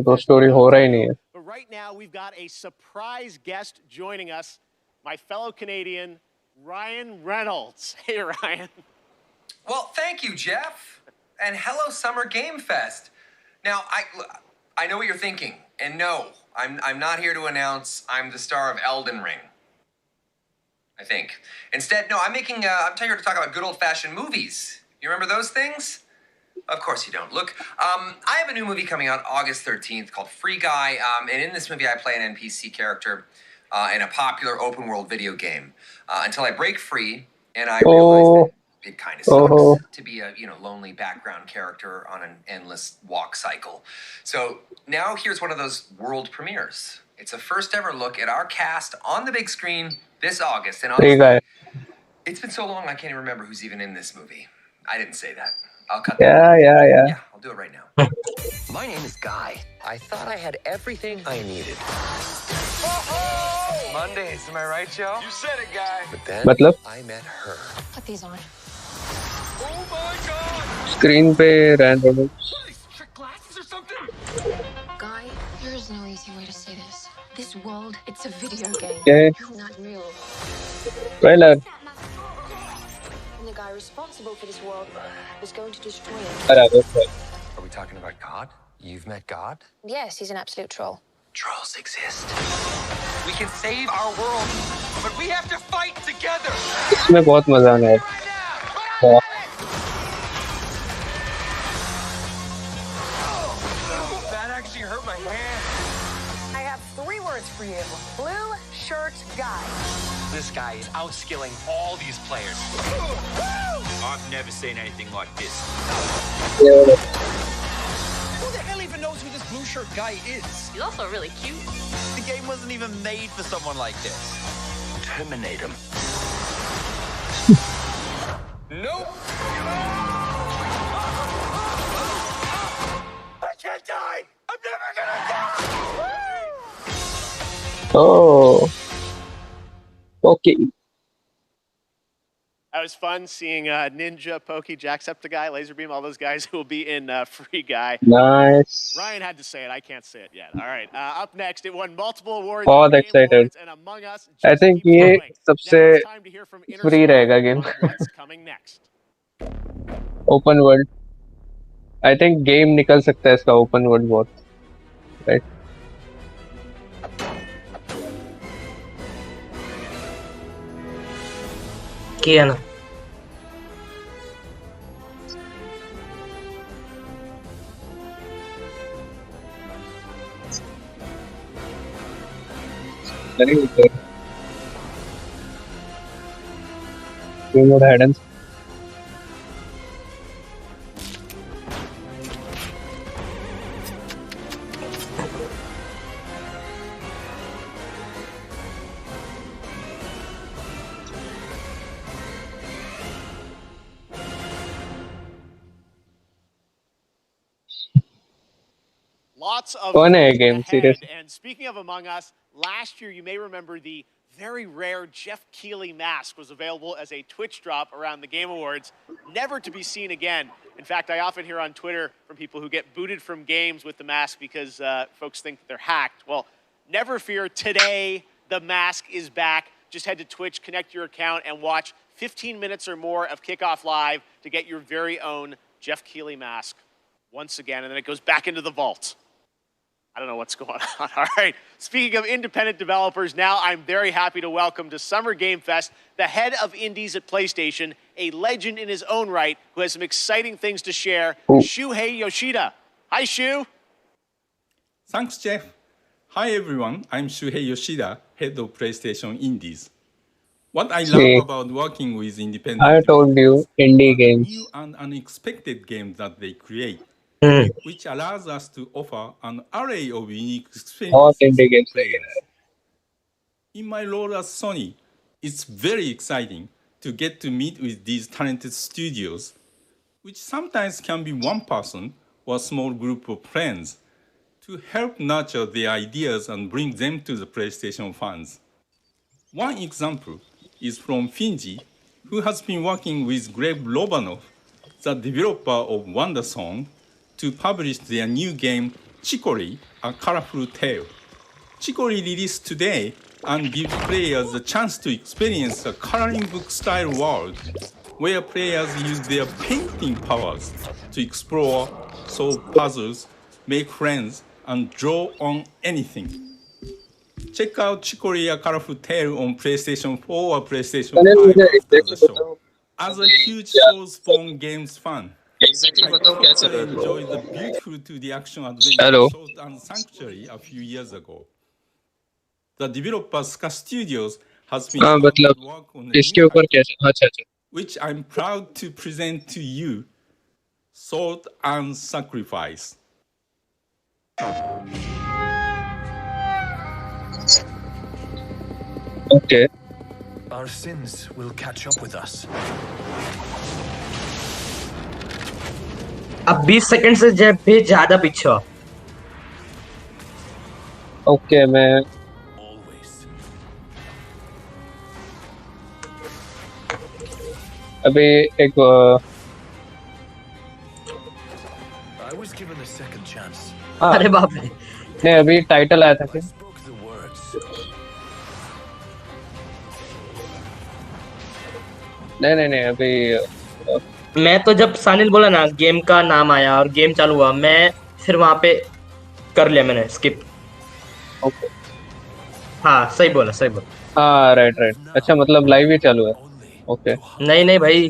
तो स्टोरी हो रहा ही नहीं है. But right now we've got a surprise guest joining us, my fellow Canadian, Ryan Reynolds. Hey, Ryan. Well, thank you, Jeff. And hello, Summer Game Fest. Now, I know what you're thinking. And no, I'm not here to announce I'm the star of Elden Ring. I think. Instead, no, I'm here to talk about good old-fashioned movies. You remember those things? Of course you don't. Look, I have a new movie coming out August 13th called Free Guy. And in this movie, I play an NPC character in a popular open-world video game. Until I break free, and I realize that it kind of sucks to be a lonely background character on an endless walk cycle. So now here's one of those world premieres. It's a first ever look at our cast on the big screen this August. And honestly, it's been so long I can't even remember who's even in this movie. I didn't say that. I'll cut that. Yeah, I'll do it right now. My name is Guy. I thought I had everything I needed. Mondays, am I right, Joe? You said it, Guy. But then I met her. Put these on. Oh my God! Screen पे random Trick glasses or something? Guy, there is no easy way to say this. This world, it's a video game. Yeah. You're not real. Trailer And the guy responsible for this world is going to destroy it. Are we talking about God? You've met God? Yes, he's an absolute troll. Trolls exist. We can save our world, but we have to fight together. इसमें बहुत मजा आना है. That actually hurt my hand. I have 3 words for you. Blue shirt guy. This guy is outskilling all these players. I've never seen anything like this. Who the hell even knows who this blue shirt guy is? He's also really cute. The game wasn't even made for someone like this. Terminate him. Nope. I can't die. I'm never gonna die. Oh, okay. That was fun seeing Ninja, Pokey, Jacksepticeye, Laserbeam, all those guys who will be in Free Guy. Nice. Ryan had to say it. I can't say it yet. All right. Up next, it won multiple awards. बहुत Game excited. Awards, and Among Us I just think keeps ये going. सबसे Now it's time to hear from Inner free Squad रहेगा game. on what's coming next. Open world. I think game निकल सकता है इसका open world बहुत, right? किया ना Very good. Remote hidden. Lots of Fun है things game, ahead. seriously. And speaking of Among Us, last year you may remember the very rare Jeff Keighley mask was available as a Twitch drop around the Game Awards, never to be seen again. In fact, I often hear on Twitter from people who get booted from games with the mask because folks think they're hacked. Well, never fear, today the mask is back. Just head to Twitch, connect your account, and watch 15 minutes or more of Kickoff Live to get your very own Jeff Keighley mask once again, and then it goes back into the vault. I don't know what's going on. All right. Speaking of independent developers, now I'm very happy to welcome to Summer Game Fest the head of indies at PlayStation, a legend in his own right, who has some exciting things to share, Shuhei Yoshida. Hi, Shu. Thanks, Jeff. Hi, everyone. I'm Shuhei Yoshida, head of PlayStation Indies. What I love about working with independent I told you, indie games. new and unexpected games that they create, which allows us to offer an array of unique बहुत experiences indie for games players. In my role as Sony, it's very exciting to get to meet with these talented studios, which sometimes can be one person or a small group of friends, to help nurture their ideas and bring them to the PlayStation fans. One example is from Finji, who has been working with Greg Lobanov, the developer of WonderSong, to publish their new game, Chicory, A Colorful Tale. Chicory released today and gives players the chance to experience a coloring book style world where players use their painting powers to explore, solve puzzles, make friends, and draw on anything. Check out Chicory A Colorful Tale on PlayStation 4 or PlayStation 5 after the show. As a huge Soulspawn Games fan, I personally enjoyed the beautiful 2D action adventure Salt and Sanctuary a few years ago. The developer Ska Studios has been मतलब work on a इसके new ऊपर title, कैसे अच्छा अच्छा which I'm proud to present to you, Salt and Sacrifice. Okay. Our sins will catch up with us. अब 20 second से जब भी ज्यादा पीछे हो ओके मैं अभी एक I was given a second chance. अरे बाप रे नहीं अभी टाइटल आया था क्या नहीं नहीं नहीं अभी मैं तो जब सानिल बोला ना गेम का नाम आया और गेम चालू हुआ मैं फिर वहां पे कर लिया मैंने स्किप ओके हाँ सही बोला हाँ राइट राइट अच्छा मतलब लाइव ही चालू है ओके नहीं नहीं भाई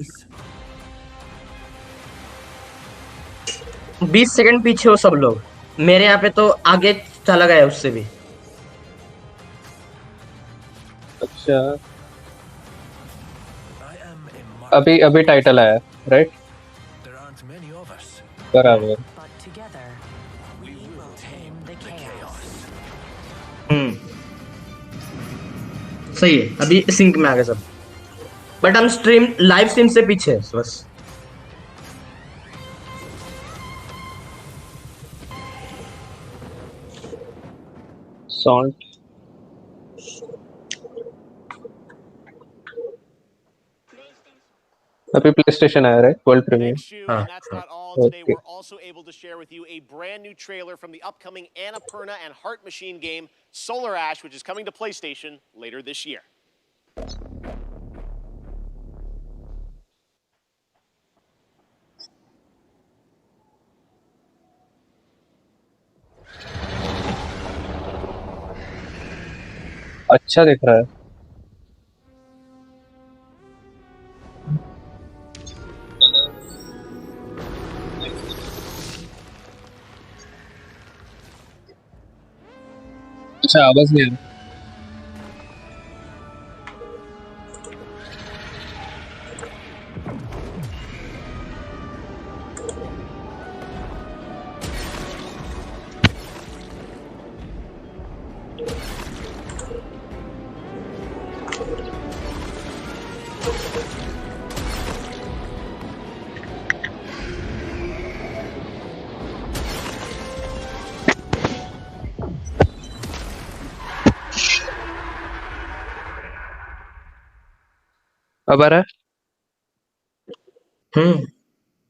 20 सेकंड पीछे हो सब लोग मेरे यहाँ पे तो आगे चला गया उससे भी अच्छा अभी अभी टाइटल आया राइट बराबर सही है अभी सिंक में आ गए सब बट हम स्ट्रीम लाइव स्ट्रीम से पीछे हैं बस. सॉन्ट अभी PlayStation आया है world premiere. Thanks, Shu. And that's not all. Today, we're also able to share with you a brand new trailer from the upcoming Annapurna and Heart Machine game, Solar Ash, which is coming to PlayStation later this year. अच्छा दिख रहा है. अच्छा आवाज नहीं आ रहा. अब आ रहा है.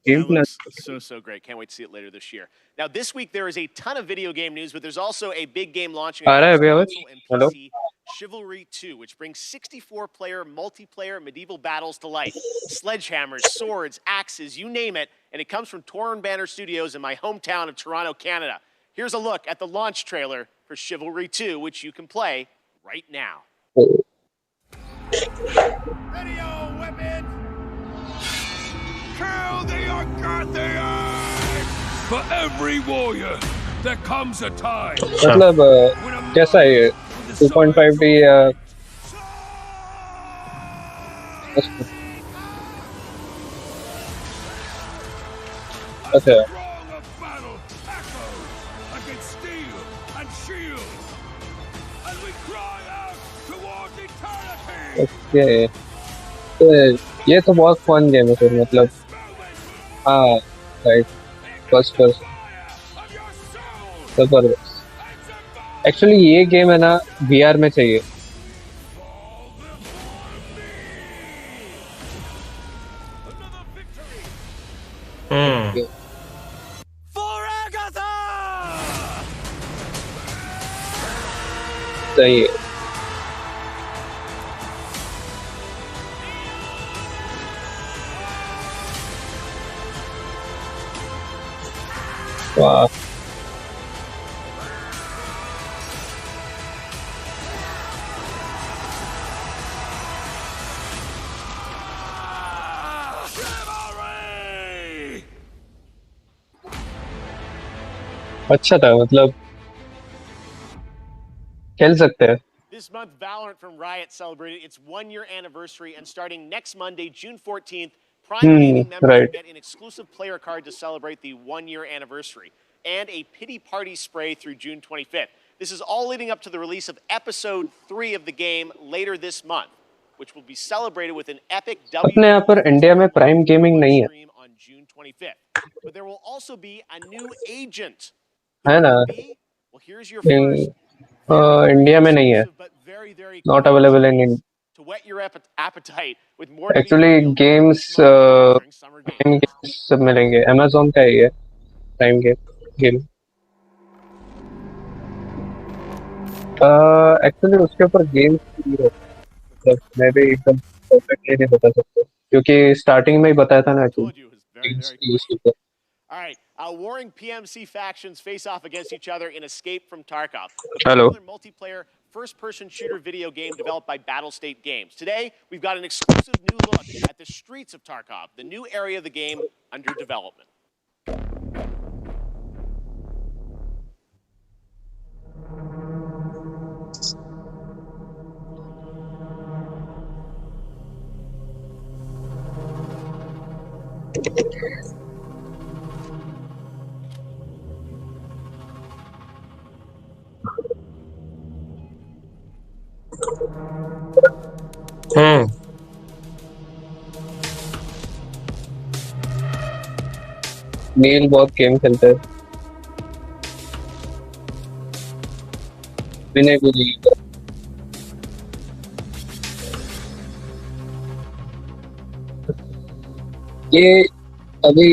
That looks so great. Can't wait to see it later this year. Now, this week there is a ton of video game news, but there's also a big game launching आ रहा है across अभी आवाज. console and hello. PC, Chivalry 2, which brings 64-player multiplayer medieval battles to life. Sledgehammers, swords, axes, you name it, and it comes from Torn Banner Studios in my hometown of Toronto, Canada. Here's a look at the launch trailer for Chivalry 2, which you can play right now. Ready your weapons! Kill the Argathians! For every warrior, there comes a time. मतलब कैसा है ये 2.5D या अच्छा. Against steel and shield, and we cry out towards eternity. Okay. तो ये तो बहुत फन गेम है फिर मतलब. हाँ राइट. फर्स्ट जबरदस्त. एक्चुअली ये गेम है ना VR में चाहिए. सही है. वाह. अच्छा था मतलब खेल सकते हैं. This month, Valorant from Riot celebrated its 1-year anniversary, and starting next Monday, June 14th, Prime Gaming members right. will get an exclusive player card to celebrate the 1-year anniversary, and a pity party spray through June 25th. This is all leading up to the release of Episode 3 of the game later this month, which will be celebrated with an epic अपने यहाँ पर India में prime gaming नहीं है. on June 25th. But there will also be a new agent. है ना. Well, here's your first. India में नहीं है. Not available in India. To whet your appetite with more actually games सब मिलेंगे. Amazon का ही है प्राइम गेम. एक्चुअली उसके ऊपर गेम्स मतलब मैं भी एकदम परफेक्टली नहीं बता सकता क्योंकि स्टार्टिंग में ही बताया था ना कि All right, warring PMC factions face off against each other in Escape from Tarkov, a Hello. popular multiplayer first-person shooter video game developed by Battlestate Games. Today, we've got an exclusive new look at the streets of Tarkov, the new area of the game under development. नील बहुत game खेलते हैं। विनय भी नहीं है। ये अभी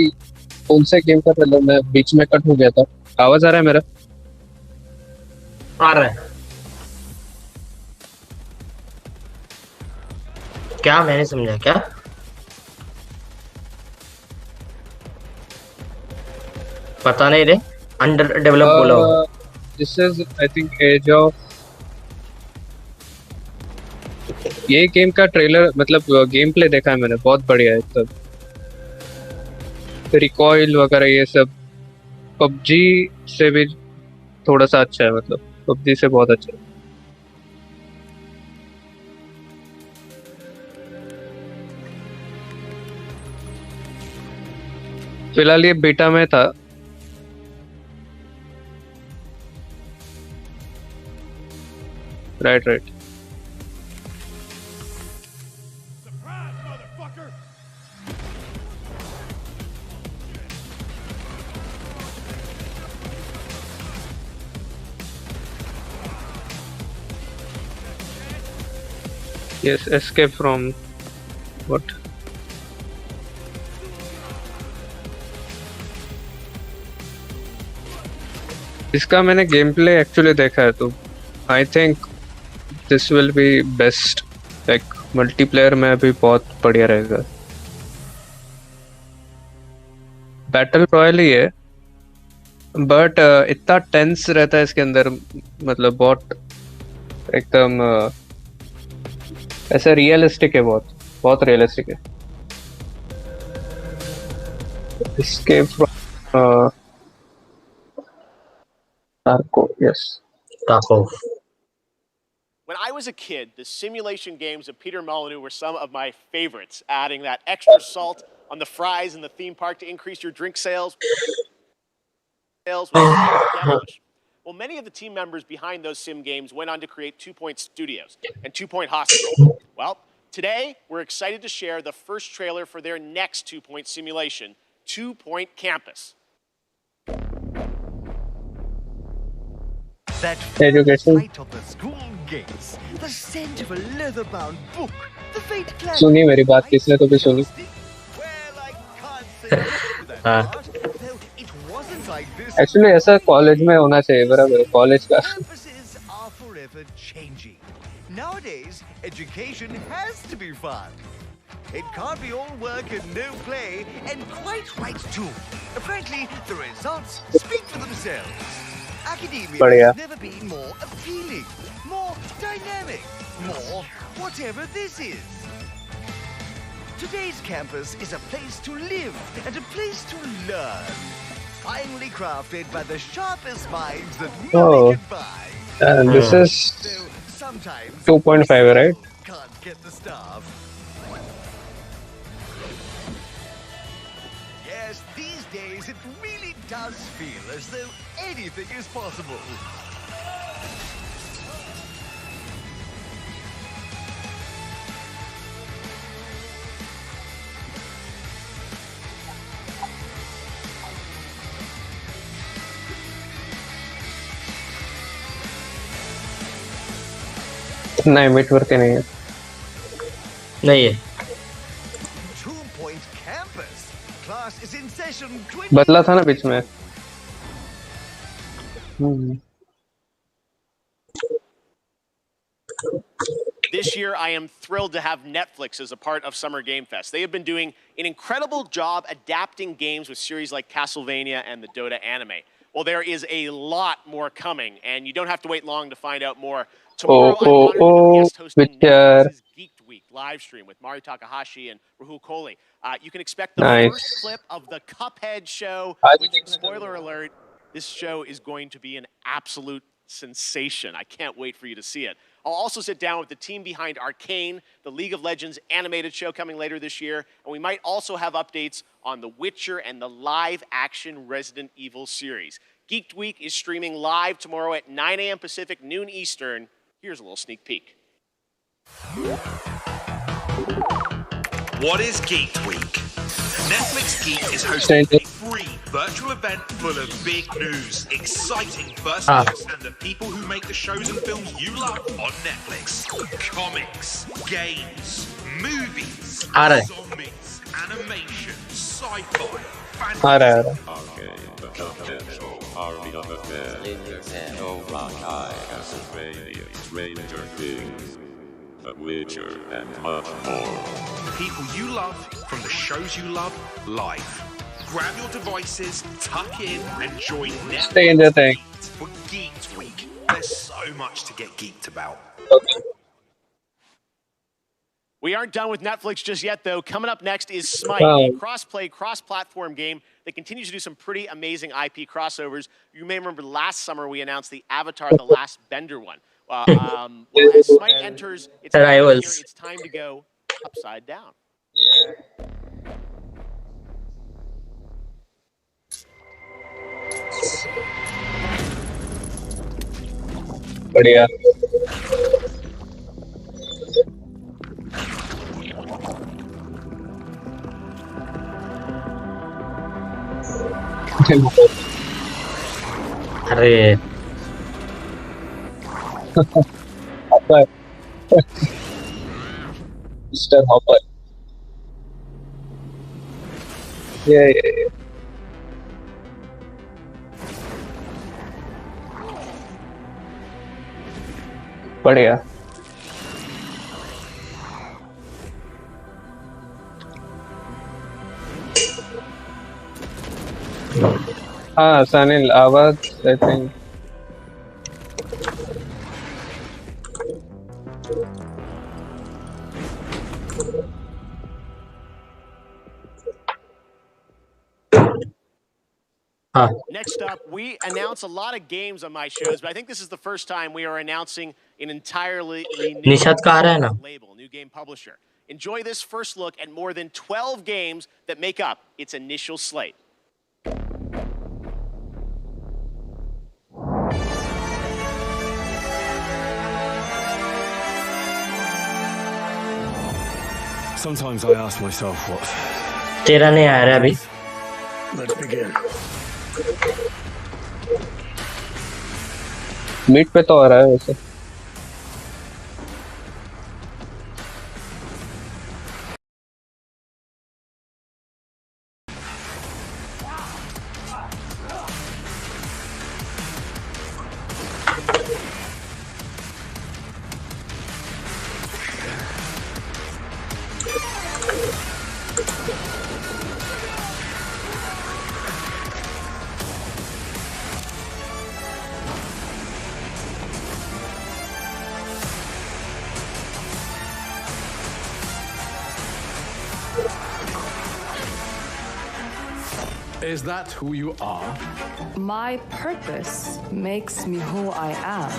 कौन सा गेम का ट्रेलर मैं बीच में कट हो गया था। आवाज आ रहा है मेरा? आ रहा है क्या? मैंने समझा क्या? पता नहीं रे, अंडर डेवलप बोला हो। This is I think age of. ये गेम का ट्रेलर मतलब गेम प्ले देखा है मैंने, बहुत बढ़िया है सब। रिकॉइल वगैरह ये सब पबजी से भी थोड़ा सा अच्छा है, मतलब पबजी से बहुत अच्छा है। फिलहाल ये बीटा में था। Right right. Yes, escape from what? इसका मैंने गेम प्ले एक्चुअली देखा है, तो I think this will be best. Like multiplayer में भी बहुत बढ़िया रहेगा। बैटल रॉयल ही है बट इतना टेंस रहता है इसके अंदर, मतलब बहुत एकदम ऐसा रियलिस्टिक है, बहुत बहुत रियलिस्टिक है। Escape from Tarkov, yes. Tarkov. When I was a kid, the simulation games of Peter Molyneux were some of my favorites, adding that extra salt on the fries in the theme park to increase your drink sales. Well, many of the team members behind those sim games went on to create 2 Point Studios and 2 Point Hospital. Well, today we're excited to share the first trailer for their next 2 Point simulation, 2 Point Campus. That Education. sight of the school gates, the scent of a leather-bound book, the faint cloud. सुनी मेरी बात, किसने तो भी सुनी। हाँ। Actually ऐसा college में होना चाहिए, बराबर कॉलेज का। Campuses are forever changing. Nowadays, education has to be fun. It can't be all work and no play, and quite right too. Frankly, the results speak for themselves. Academia बढ़िया। has never been more appealing, more dynamic, more whatever this is. Today's campus is a place to live and a place to learn. Finely crafted by the sharpest minds that money can buy. And this is Sometimes 2.5, right? can't get the staff. Yes, these days it really does feel as though anything is possible. नहीं network नहीं है। नहीं है। 2 Point Campus. Class is in session 20. बदला था ना बीच में। This year, I am thrilled to have Netflix as a part of Summer Game Fest. They have been doing an incredible job adapting games with series like Castlevania and the Dota anime. Well, there is a lot more coming, and you don't have to wait long to find out more. Tomorrow, I'm honored to be guest hosting Netflix's Geeked Week live stream with Mari Takahashi and Rahul Kohli. You can expect the first clip of the Cuphead show, which, spoiler alert, this show is going to be an absolute sensation. I can't wait for you to see it. I'll also sit down with the team behind Arcane, the League of Legends animated show coming later this year, and we might also have updates on The Witcher and the live-action Resident Evil series. Geeked Week is streaming live tomorrow at 9 a.m. Pacific, noon Eastern. Here's a little sneak peek. What is Geeked Week? Netflix Geek is hosting a free virtual event full of big news, exciting first looks, and the people who make the shows and films you love on Netflix. Comics, games, movies, zombies, animation, sci-fi, fantasy. Stranger Things, The Witcher, and much more. People you love from the shows you love live. Grab your devices, tuck in, and join Stranger Netflix Things. for Geeked Week. There's so much to get geeked about. We aren't done with Netflix just yet, though. Coming up next is Smite, a cross-play, cross-platform game that continues to do some pretty amazing IP crossovers. You may remember last summer we announced the Avatar: The Last Bender one. Well, as Smite enters its Rivals. year, it's time to go upside down. बढ़िया अरे Hopper. Mr. Hopper. Yeah. बढ़िया हाँ सानिल आवाज I think Next up, we announce a lot of games on my shows, but I think this is the first time we are announcing an entirely new Nishad का आ रहा है ना label, new game publisher. Enjoy this first look at more than 12 games that make up its initial slate. Sometimes I ask myself what. तेरा नहीं आ रहा अभी Let's begin. Meet पे तो आ रहा है वैसे Is that who you are? My purpose makes me who I am.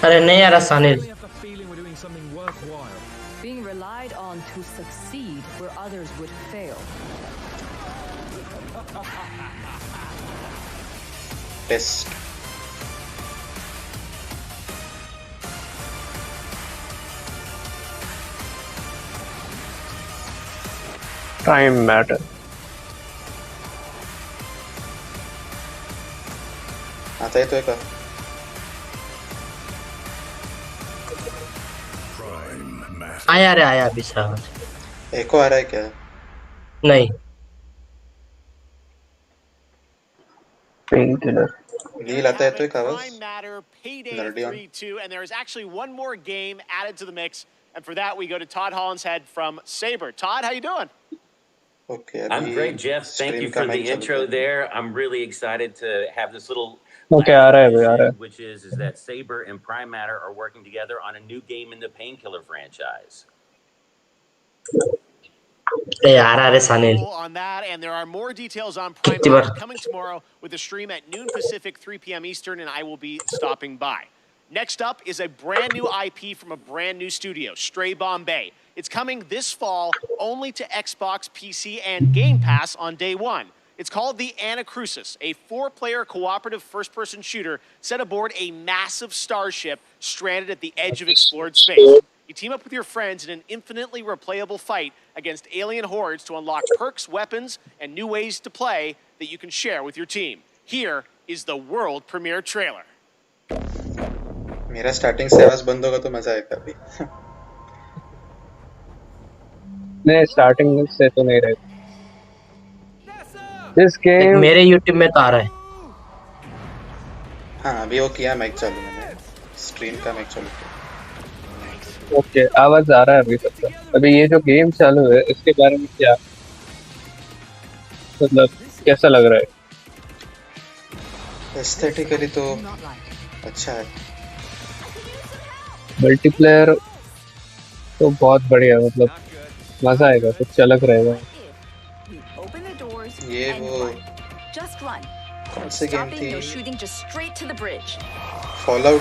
अरे नहीं आ रहा Sanil Being relied on to succeed where others would fail. Test. Time matter आता येतोय का आया रे आया अभी साहब एको आ रहा है क्या नहीं पेनकिलर नील आता येतोय का आवाज Prime Matter, Payday Guardian. 3-2, and there is actually one more game added to the mix. And for that, we go to Todd Hollinshead from Saber. Todd, how you doing? Okay, I'm great, Jeff. Thank you for the intro there. I'm really excited to have this little Okay, आ रहा है भाई आ रहा है which is that Saber and Prime Matter are working together on a new game in the Painkiller franchise. ए आ रहा रे Sanil On that, and there are more details on Prime Matter coming tomorrow with a stream at noon Pacific, 3 p.m. Eastern, and I will be stopping by. Next up is a brand new IP from a brand new studio, Stray Bombay. It's coming this fall only to Xbox, PC, and Game Pass on day one. It's called the Anacrusis, a 4-player cooperative first-person shooter set aboard a massive starship stranded at the edge of explored space. You team up with your friends in an infinitely replayable fight against alien hordes to unlock perks, weapons, and new ways to play that you can share with your team. Here is the world premiere trailer. मेरा starting से आवाज बंद होगा तो मजा आएगा अभी। नहीं, स्टार्टिंग से तो नहीं रहेगा। This game मेरे YouTube में तो आ रहा है। हाँ अभी वो किया माइक चालू मैंने स्ट्रीम का माइक चालू किया। ओके, आवाज आ रहा है अभी तक। अभी ये जो गेम चालू है इसके बारे में क्या मतलब कैसा लग रहा है? एस्थेटिकली तो अच्छा है। मल्टीप्लेयर तो बहुत बढ़िया, मतलब मजा आएगा, कुछ अलग रहेगा। ये वो कौन सी गेम थी? फॉलआउट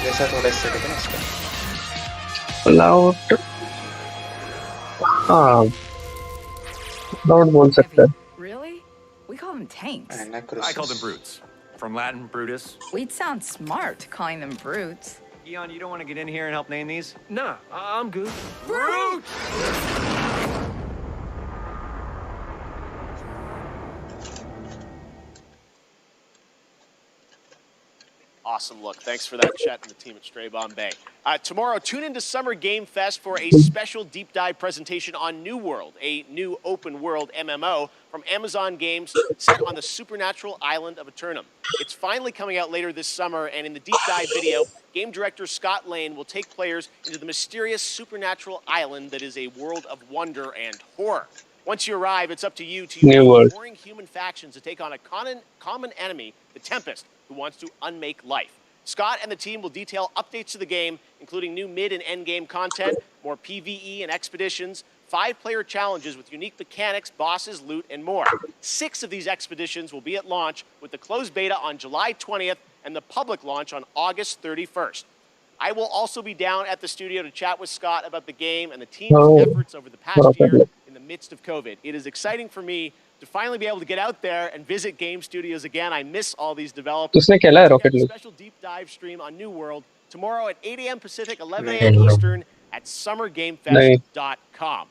जैसा थोड़ा एस्थेटिक है ना इसका। फॉलआउट, हाँ फॉलआउट बोल सकते हैं। Really? We call them tanks. I call them brutes. From Latin, Brutus. We'd sound smart calling them brutes. Eon, you don't want to get in here and help name these? Nah, I'm good. Brute! Awesome look. Thanks for that, Chet and the team at Stray Bombay. Tomorrow, tune into Summer Game Fest for a special deep dive presentation on New World, a new open world MMO from Amazon Games set on the supernatural island of Eternum. It's finally coming out later this summer, and in the deep dive video, game director Scott Lane will take players into the mysterious supernatural island that is a world of wonder and horror. Once you arrive, it's up to you to use warring human factions to take on a common enemy, the Tempest, who wants to unmake life. Scott and the team will detail updates to the game, including new mid and end game content, more PvE and expeditions, 5-player challenges with unique mechanics, bosses, loot, and more. 6 of these expeditions will be at launch, with the closed beta on July 20th and the public launch on August 31st. I will also be down at the studio to chat with Scott about the game and the team's efforts over the past year in the midst of COVID. It is exciting for me to finally be able to get out there and visit game studios again. I miss all these developers. उसने खेला है Rocket League. Special deep dive stream on New World tomorrow at 8 a.m. Pacific, 11 a.m. Eastern at SummerGameFest.com.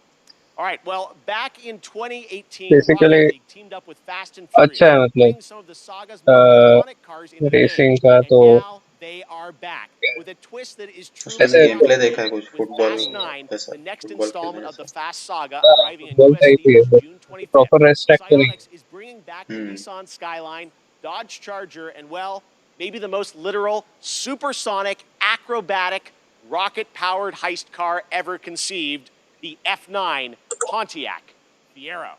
All right, well, back in 2018, Basically, Rocket League teamed up with Fast and Furious, अच्छा है मतलब some of the saga's more iconic cars in the racing game, का and तो now they are back with a twist that is truly ऐसे gameplay देखा है कुछ football Fast 9, जैसा the next फुटबॉल installment खेलने of the जैसा। Fast saga, arriving in football US type ही theaters है, June 25th. Proper race track तो नहीं। Psyonix is bringing back the Nissan Skyline, Dodge Charger, and well, maybe the most literal, supersonic, acrobatic, rocket-powered heist car ever conceived, the F9 Pontiac Fiero.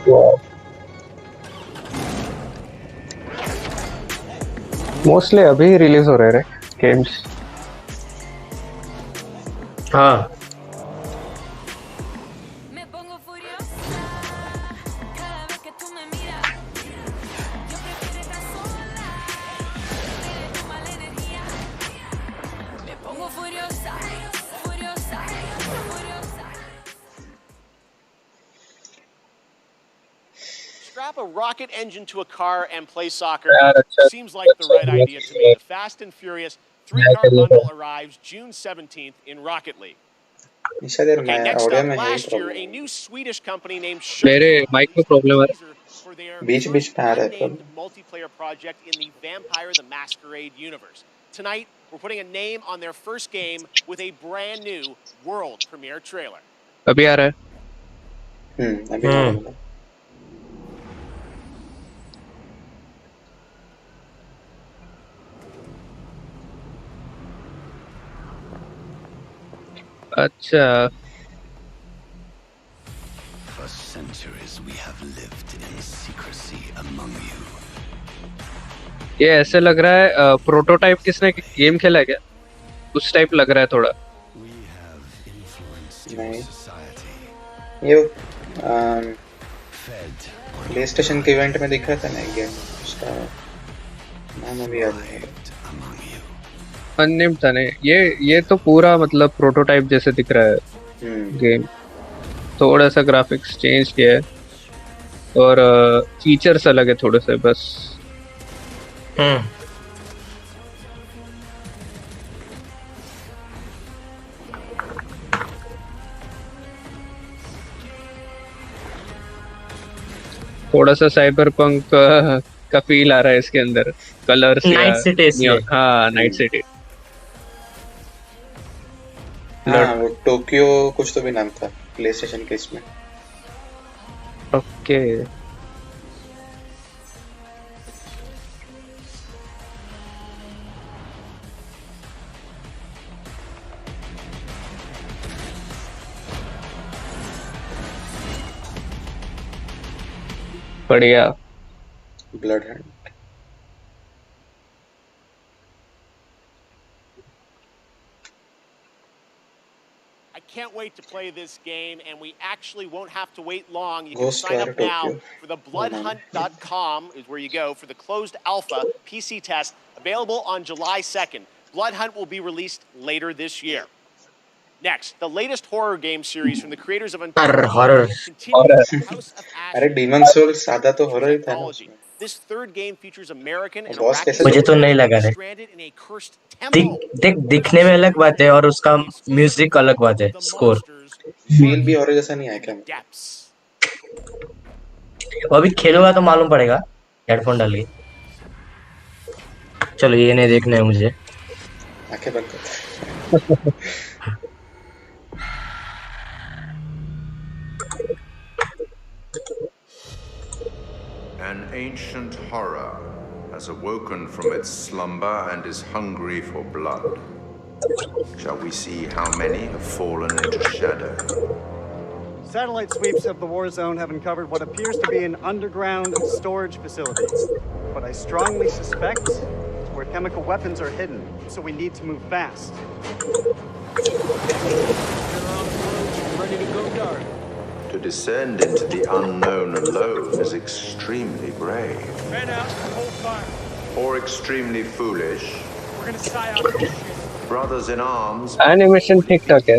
Wow. Mostly अभी release हो रहे हैं games. हाँ Strap a rocket engine to a car and play soccer. यार अच्छा Seems like the right idea to me. The Fast and Furious 3-car bundle arrives June 17th in Rocket League. इशारे Okay, मैं next audio up, में है last year, problem a new Swedish company named मेरे mic में problem है। for their बीच बीच में आ रहा है unnamed multiplayer project in the Vampire the Masquerade universe. Tonight, we're putting a name on their first game with a brand new world premiere trailer. अभी आ रहा है। अभी आ रहा है। अच्छा For centuries we have lived in secrecy among you. ये ऐसे लग रहा है प्रोटोटाइप किसने गेम खेला है क्या? उस टाइप लग रहा है थोड़ा। नहीं ये प्लेस्टेशन के इवेंट में दिख रहा था ना गेम, उसका नाम अभी याद नहीं है। अननेम्ड था नहीं ये तो पूरा मतलब प्रोटोटाइप जैसे दिख रहा है गेम। थोड़ा सा ग्राफिक्स चेंज किया है और फीचर्स अलग है थोड़े से बस। थोड़ा सा साइबर पंक का फील आ रहा है इसके अंदर, कलर्स या नाइट सिटी इसलिए। हाँ नाइट सिटी। हाँ वो टोक्यो कुछ तो भी नाम था प्ले स्टेशन के इसमें। ओके बढ़िया। Blood hand. I can't wait to play this game, and we actually won't have to wait long. You can Ghost sign up Rider now Tokyo. for the bloodhunt.com is where you go for the closed alpha PC test, available on July 2nd. Bloodhunt will be released later this year. Next, the latest horror game series from the creators of Until horror. Dawn continues with House of अरे Ashes. Demon souls आधा तो horror ही था ना उसमें। This third game features American and boss कैसे मुझे तो नहीं चलता लगा रे। stranded in a cursed temple. दिखने में अलग बात है और उसका म्यूजिक अलग बात है, स्कोर। फील भी हॉरर जैसा नहीं आया क्या? वो अभी खेलूंगा तो मालूम पड़ेगा हेडफोन डाल के। चलो ये नहीं देखना है मुझे। आंखें बंद कर। An ancient horror has awoken from its slumber and is hungry for blood. Shall we see how many have fallen into shadow? Satellite sweeps of the war zone have uncovered what appears to be an underground storage facility. But I strongly suspect it's where chemical weapons are hidden, so we need to move fast. Ready to go dark. To descend into the unknown alone is extremely brave. Man out, hold fire. Or extremely foolish. We're gonna sigh out this shit. Brothers in arms. Animation ठीक ठाक है,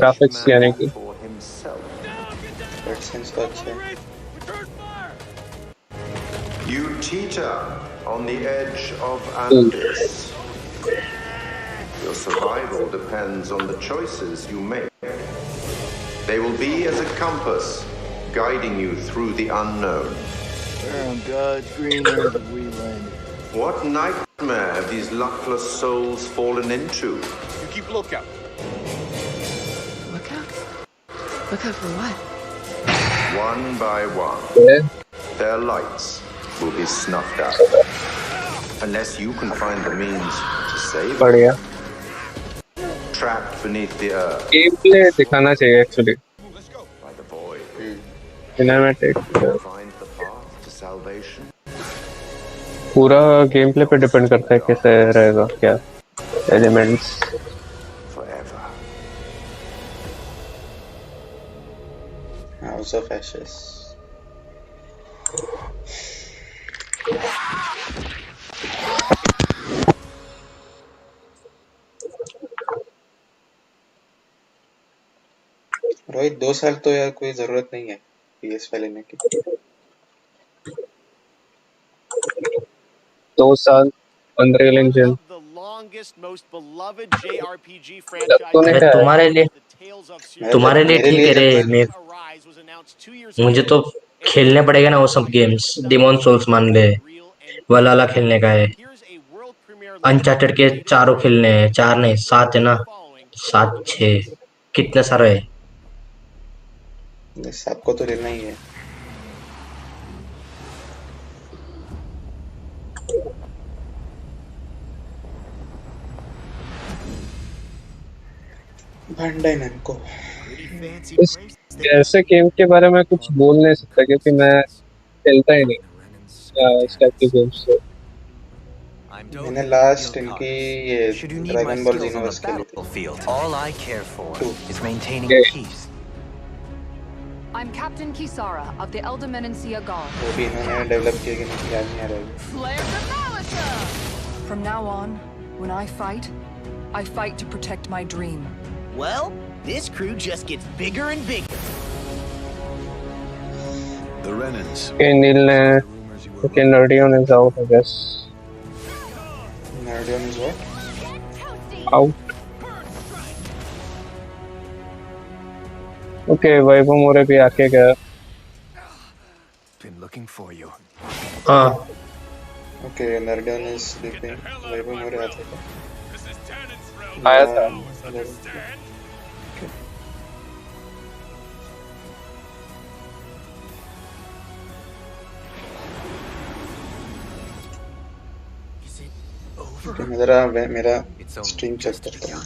graphics यानी कि तो अच्छा है। You teeter on the edge of abyss. Your survival depends on the choices you make. They will be as a compass, guiding you through the unknown. Where on God's green earth have we landed? What nightmare have these luckless souls fallen into? You keep lookout. Lookout? Lookout for what? One by one, their lights will be snuffed out. Unless you can find the means to save them. Trapped beneath the earth. Game play दिखाना चाहिए actually, By the void. Cinematic. Find the path to salvation. पूरा game play पे depend करता है कैसे रहेगा, क्या elements. Forever. House of Ashes. Rohit 2 साल तो यार कोई जरूरत नहीं है PS5 लेने की। 2 साल अनरियल इंजन तुम्हारे लिए ठीक है रे। मैं मुझे तो खेलने पड़ेगा ना वो सब गेम्स। डिमॉन सोल्स मान ले, वलाला खेलने का है, अनचार्टेड के चारों खेलने हैं। 4 नहीं 7 है ना, 7 6 कितने सारे है। सबको तो लेना ही है। भंडाई को इस ऐसे गेम के बारे में कुछ बोल नहीं सकता क्योंकि मैं खेलता ही नहीं इस टाइप के गेम्स से। मैंने लास्ट इनकी ये ड्रैगन बॉल यूनिवर्स खेली थी। All I care for is maintaining peace. I'm Captain Kisara of the Elder Menancia Guard. वो भी इन्होंने डेवलप किया कि नहीं याद नहीं आ रहा है। Flare the Malika! From now on, when I fight to protect my dream. Well, this crew just gets bigger and bigger. The Renans. Okay, Neil ne okay, Nerdion is out, I guess. Nerdion is what? Out. Okay, वैभव मोरे भी आके गया। looking for you. Okay, Nardon is sleeping. Vaibhav More आता था. आया था. Okay, मेरा stream check करता हूँ.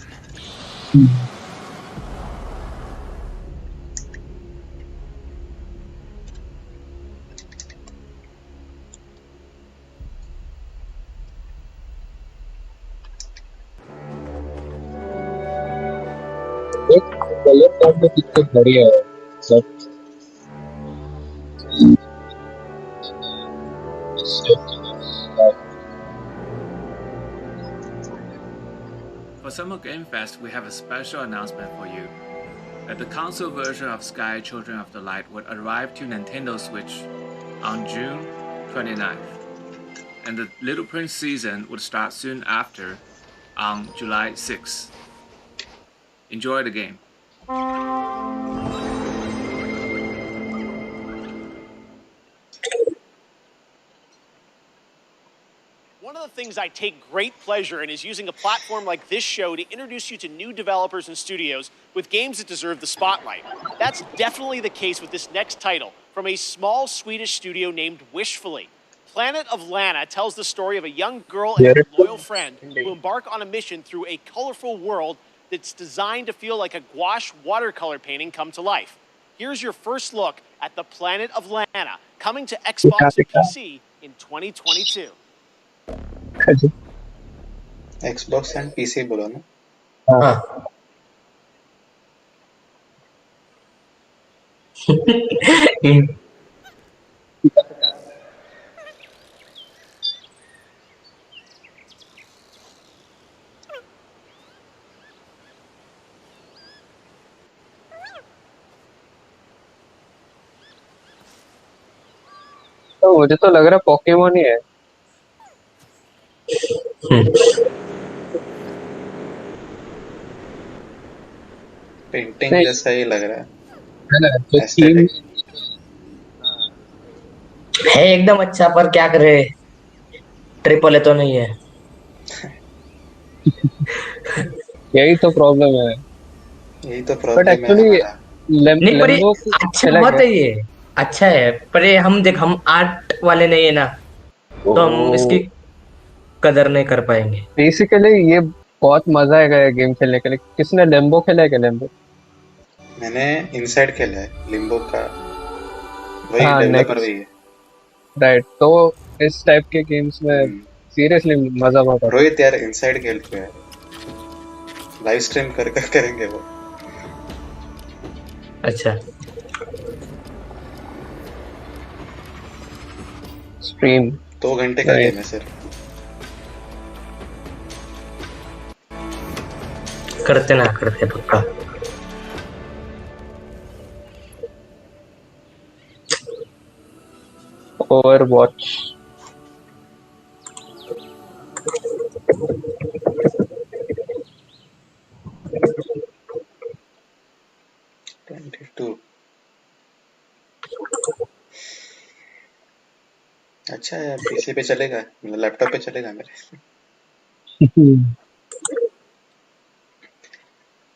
कलर कार्ड में कितने बढ़िया है सब. For Summer Game Fest, we have a special announcement for you. That the console version of Sky Children of the Light would arrive to Nintendo Switch on June 29th. And the Little Prince season would start soon after on July 6th. Enjoy the game. One of the things I take great pleasure in is using a platform like this show to introduce you to new developers and studios with games that deserve the spotlight. That's definitely the case with this next title from a small Swedish studio named Wishfully. Planet of Lana tells the story of a young girl and her loyal friend who embark on a mission through a colorful world that's designed to feel like a gouache watercolor painting come to life. Here's your first look at the Planet of Lana, coming to Xbox and PC in 2022. Xbox and PC बोला ना? तो मुझे तो लग रहा है Pokemon ही है. Painting जैसा ही लग रहा है. है एकदम अच्छा, पर क्या करे, ट्रिपल ए तो नहीं है. यही तो प्रॉब्लम है. यही तो प्रॉब्लम है. बट एक्चुअली नहीं, पर ये अच्छा बहुत है, ये अच्छा है, पर ये हम आर्ट वाले नहीं है ना, तो हम इसकी कदर नहीं कर पाएंगे. बेसिकली ये बहुत मजा आएगा गेम खेलने के लिए. किसने लिम्बो खेला है? क्या लिम्बो? मैंने इनसाइड खेला है. लिम्बो का वही डेवलपर वही है. राइट. तो इस टाइप के गेम्स में सीरियसली मजा बहुत आता है. रोहित यार इनसाइड खेलते हैं, लाइव स्ट्रीम कर करेंगे वो. अच्छा, स्ट्रीम 2 घंटे का गेम है सर. करते पक्का. ओवरवॉच अच्छा है. पीसी पे चलेगा, मतलब लैपटॉप पे चलेगा मेरे.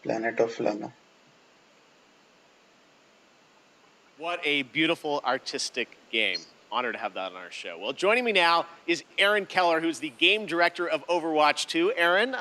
Planet of Lana. What a beautiful artistic game. Honored to have that on our show. Well, joining me now is Aaron Keller, who's the game director of Overwatch 2. Aaron,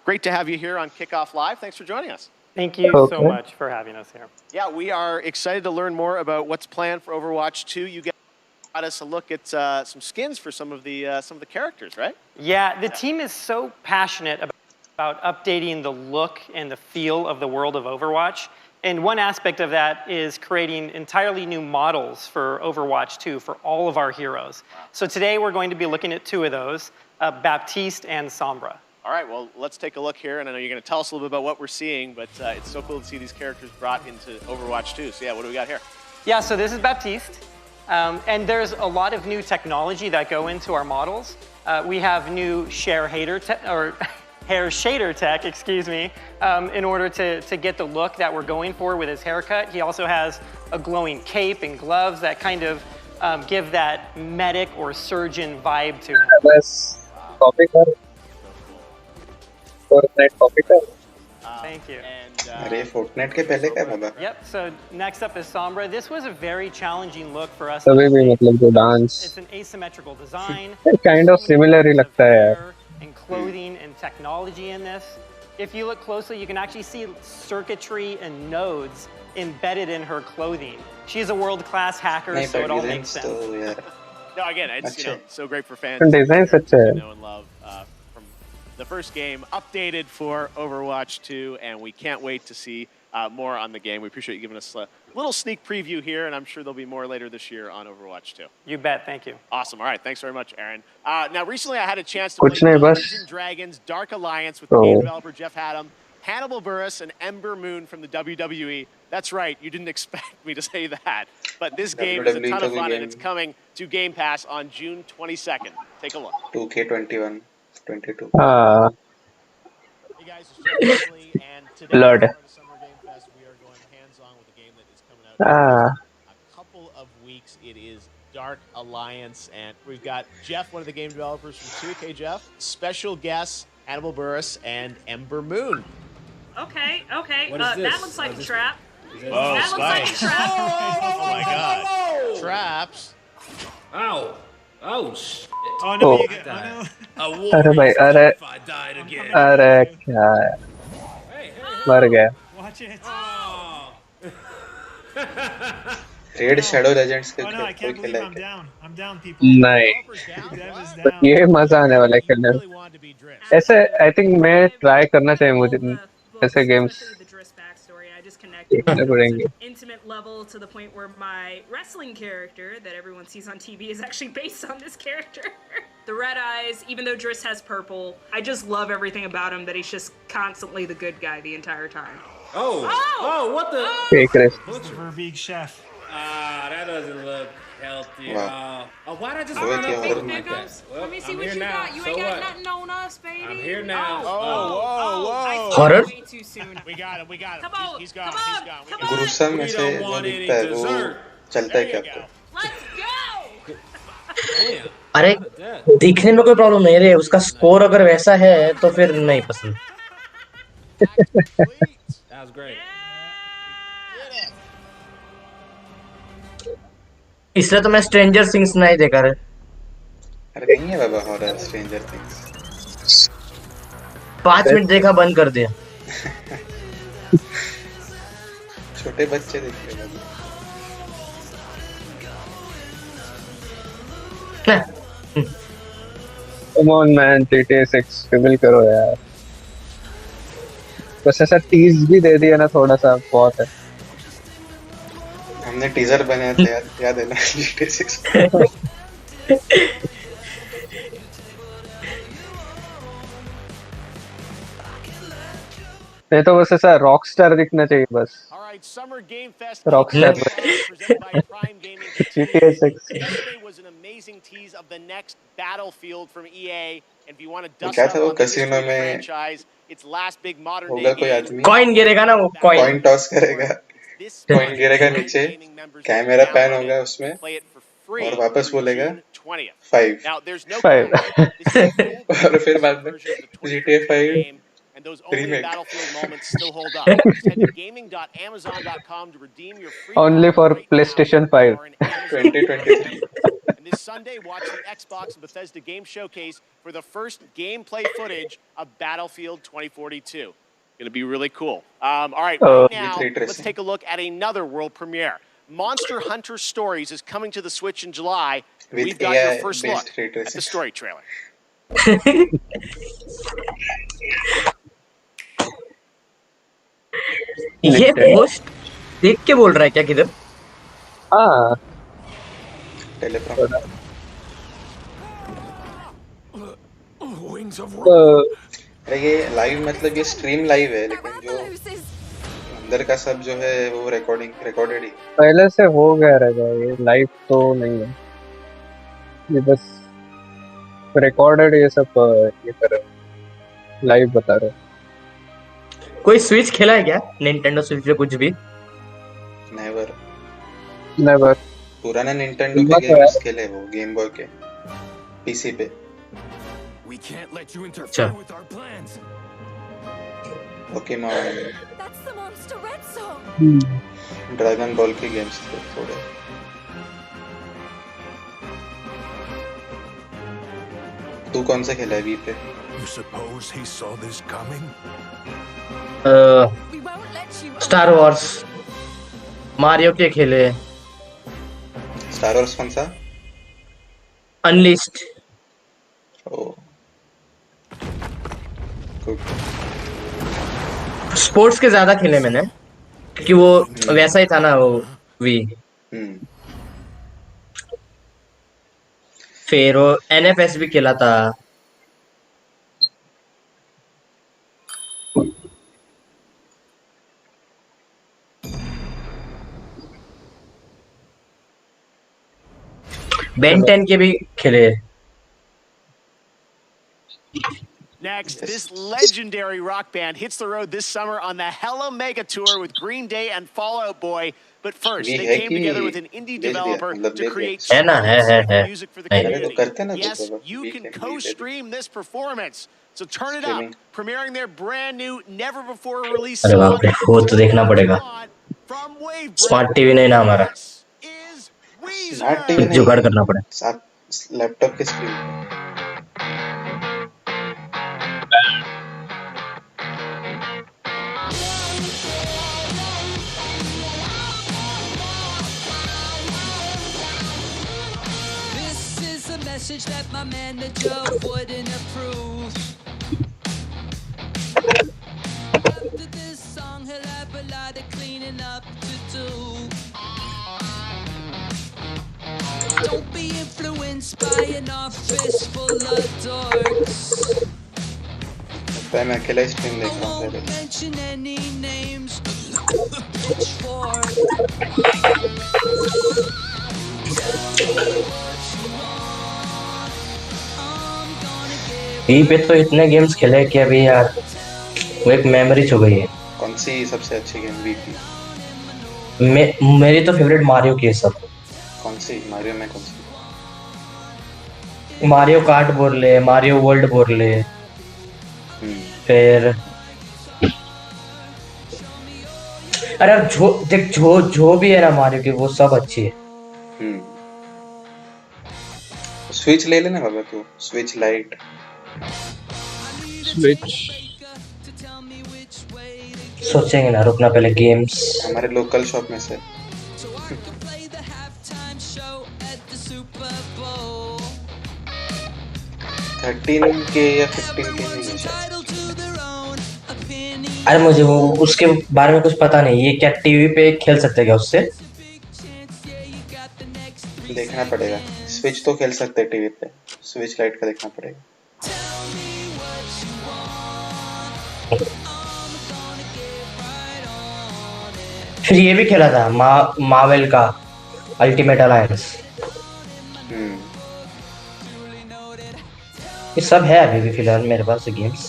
great to have you here on Kickoff Live. Thanks for joining us. Thank you so much for having us here. Yeah, we are excited to learn more about what's planned for Overwatch 2. You got us a look at some skins for some of the characters, right? Yeah, the team is so passionate about updating the look and the feel of the world of Overwatch. And one aspect of that is creating entirely new models for Overwatch 2 for all of our heroes. So today we're going to be looking at 2 of those, Baptiste and Sombra. All right, well, let's take a look here. And I know you're going to tell us a little bit about what we're seeing, but it's so cool to see these characters brought into Overwatch 2. So yeah, what do we got here? Yeah, so this is Baptiste. And there's a lot of new technology that go into our models. We have new hair shader tech, excuse me, in order to get the look that we're going for with his haircut. He also has a glowing cape and gloves that kind of give that medic or surgeon vibe to him. बस copy कर Fortnite copy कर Thank you. अरे Fortnite के पहले का है बाबा. Yep, so next up is Sombra. This was a very challenging look for us. तभी भी मतलब जो dance It's an asymmetrical design. Kind of similar ही लगता है यार And clothing and technology in this. If you look closely, you can actually see circuitry and nodes embedded in her clothing. She's a world-class hacker, so it all makes sense. No, again, it's so great for fans. Design अच्छा है Know and love from the first game, updated for Overwatch 2, and we can't wait to see more on the game. We appreciate you giving us a little sneak preview here, and I'm sure there'll be more later this year on Overwatch 2. You bet. Thank you. Awesome. All right. Thanks very much, Aaron. Now, recently I had a chance to play Dungeons & Dragons Dark Alliance with the game developer Jeff Haddam, Hannibal Buress, and Ember Moon from the WWE. That's right. You didn't expect me to say that. But this game is a ton of fun, and it's coming to Game Pass on June 22nd. Take a look. 2K21, 22. Hey guys, it's Jeff and today Lord. as part of Summer Game Fest, we are going hands-on with a game that is coming out in a couple of weeks. It is Dark Alliance, and we've got Jeff, one of the game developers from 2K. Jeff, special guests Hannibal Buress and Ember Moon. Okay. That looks like a trap. That looks like a trap. Oh my god. Traps. Ow. Oh shit. Oh no, you get, अरे भाई अरे क्या है मर गया Watch it. Raid Shadow Legends के Oh no, I कोई can't believe खेला I'm है down. I'm down, people. नहीं Dev is but down. ये मजा आने वाला है खेलने में ऐसे आई थिंक मैं ट्राई करना चाहिए मुझे ऐसे गेम्स देखने पड़ेंगे Intimate level to the point where my wrestling character that everyone sees on TV is actually based on this character. The red eyes, even though Driss has purple, I just love everything about him, that he's just constantly the good guy the entire time. Oh, what the? Fake race. For a big chef. That doesn't look healthy. Wow. Why'd I just Wait, run up wait, on like that? Well, Let me see I'm what here you now. got. You So ain't got what? nothing on us, baby. I'm here now. Whoa. Horror? Way too soon. We got him. Come on. He's gone. गुरुसम में से जो दिखता है वो चलता है क्या आपको? Let's go. अरे दिखने में कोई प्रॉब्लम नहीं रे उसका स्कोर अगर वैसा है तो फिर नहीं पसंद That was great. इसलिए तो मैं स्ट्रेंजर थिंग्स नहीं देखा रे अरे नहीं है बाबा हॉरर स्ट्रेंजर थिंग्स 5 मिनट देखा बंद कर दिया छोटे बच्चे देख रहे हैं Come on man GTA 6 reveal करो यार बस ऐसा टीज भी दे दिया ना थोड़ा सा बहुत है हमने टीजर बनाया था याद है ना GTA 6 ये तो बस ऐसा रॉकस्टार दिखना चाहिए बस Summer Game Fest Rockstar presented by Prime Gaming. GTA 6 Yesterday was an amazing tease of the next Battlefield from EA, and if you want to dust क्या up था वो on the कैसीनो में franchise, its last big modern होगा day कोई game. आदमी coin गिरेगा ना वो कॉइन टॉस करेगा कॉइन गिरेगा नीचे कैमरा पैन होगा उसमें और वापस बोलेगा 5 Now there's no 5 और फिर बाद में GTA 5 and those only remake. Battlefield moments still hold up. Just head to gaming.amazon.com to redeem your free only for PlayStation 5 2023 And this Sunday, watch the Xbox and Bethesda Game Showcase for the first gameplay footage of Battlefield 2042. Going to be really cool. All right, right now, let's take a look at another world premiere. Monster Hunter Stories is coming to the Switch in July. We've got your first look at the story trailer. ये post देख के बोल रहा है क्या किधर हाँ अरे ये लाइव मतलब ये स्ट्रीम लाइव है लेकिन जो अंदर का सब जो है वो रिकॉर्डेड ही पहले से हो गया रहेगा ये लाइव तो नहीं है ये बस रिकॉर्डेड ये सब ये कर लाइव बता रहे कोई स्विच खेला है क्या निंटेंडो स्विच पे कुछ भी नेवर पुराने निंटेंडो के गेम्स खेले वो गेम बॉय के पीसी पे. We can't let you अच्छा interfere with our plans. Pokemon That's the monster red song. Dragon ball के गेम्स थे थोड़े. तू कौन सा खेला है वी पे? You suppose he saw this coming? We won't let you. Star Wars Mario के खेले. स्टार वॉर्स कौन सा? अनलिस्ट. ओ गुड. स्पोर्ट्स के ज्यादा खेले मैंने क्योंकि वो वैसा ही था ना वो वी. फिर वो एनएफएस भी खेला था. बेन 10 के भी खेले. Next, this legendary rock band hits the road this summer on the Hella Mega Tour with Green Day and Fall Out Boy. But first, they came together with an indie developer to create stunning music for the community. Yes, you can co-stream this performance. So turn it up, premiering their brand new, never-before-released अरे बाप रे, वो तो देखना पड़ेगा. Smart TV नहीं ना हमारा. स्मार्ट टीवी नहीं. जुगाड़ करना पड़ेगा. साथ लैपटॉप के screen. Message that my manager wouldn't approve. After this song, he'll have a lot of cleaning up to do. Don't be influenced by an office full of dorks. मैं अकेला ही stream देख रहा हूँ. Don't mention any names. Pitchfork. यही पे तो इतने games खेले कि अभी यार वो एक मेमोरी छू गई है. कौन सी सबसे अच्छी गेम वी की? मेरी तो फेवरेट मारियो की है सब. कौन सी मारियो में कौन सी? मारियो कार्ट बोल ले, मारियो वर्ल्ड बोल ले. फिर अरे देख जो भी है ना मारियो की वो सब अच्छी है. स्विच ले लेना बाबा तू. Switch light. स्विच सोचेंगे ना, रुकना पहले. गेम्स हमारे लोकल शॉप में से. $13K या $15K नहीं है शायद. अरे मुझे वो उसके बारे में कुछ पता नहीं. ये क्या टीवी पे खेल सकते क्या उससे? देखना पड़ेगा. स्विच तो खेल सकते हैं टीवी पे. स्विच लाइट का देखना पड़ेगा. फिर ये भी खेला था मार्वेल का अल्टीमेट अलायंस. ये सब है अभी भी फिलहाल मेरे पास गेम्स.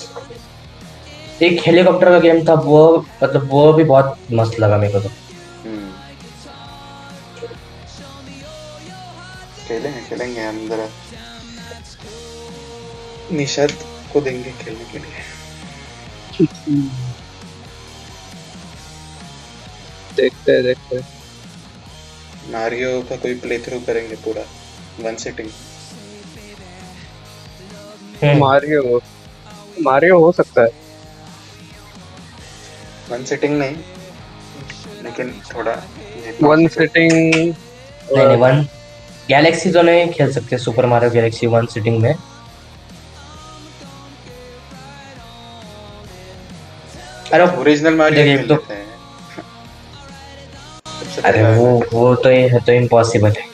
एक हेलीकॉप्टर का गेम था वो, मतलब वो भी बहुत मस्त लगा मेरे को तो. खेलेंगे हम जरा. निशाद को देंगे खेलने के लिए. देखते मारियो का कोई प्ले थ्रू करेंगे पूरा वन सिटिंग. मारियो हो सकता है. वन सिटिंग नहीं, लेकिन थोड़ा वन सिटिंग नहीं वन गैलेक्सी तो नहीं खेल सकते. Super Mario Galaxy one sitting में. अरे ओरिजिनल मारियो खेल लेते हैं. अरे वो तो ये है तो इम्पॉसिबल है.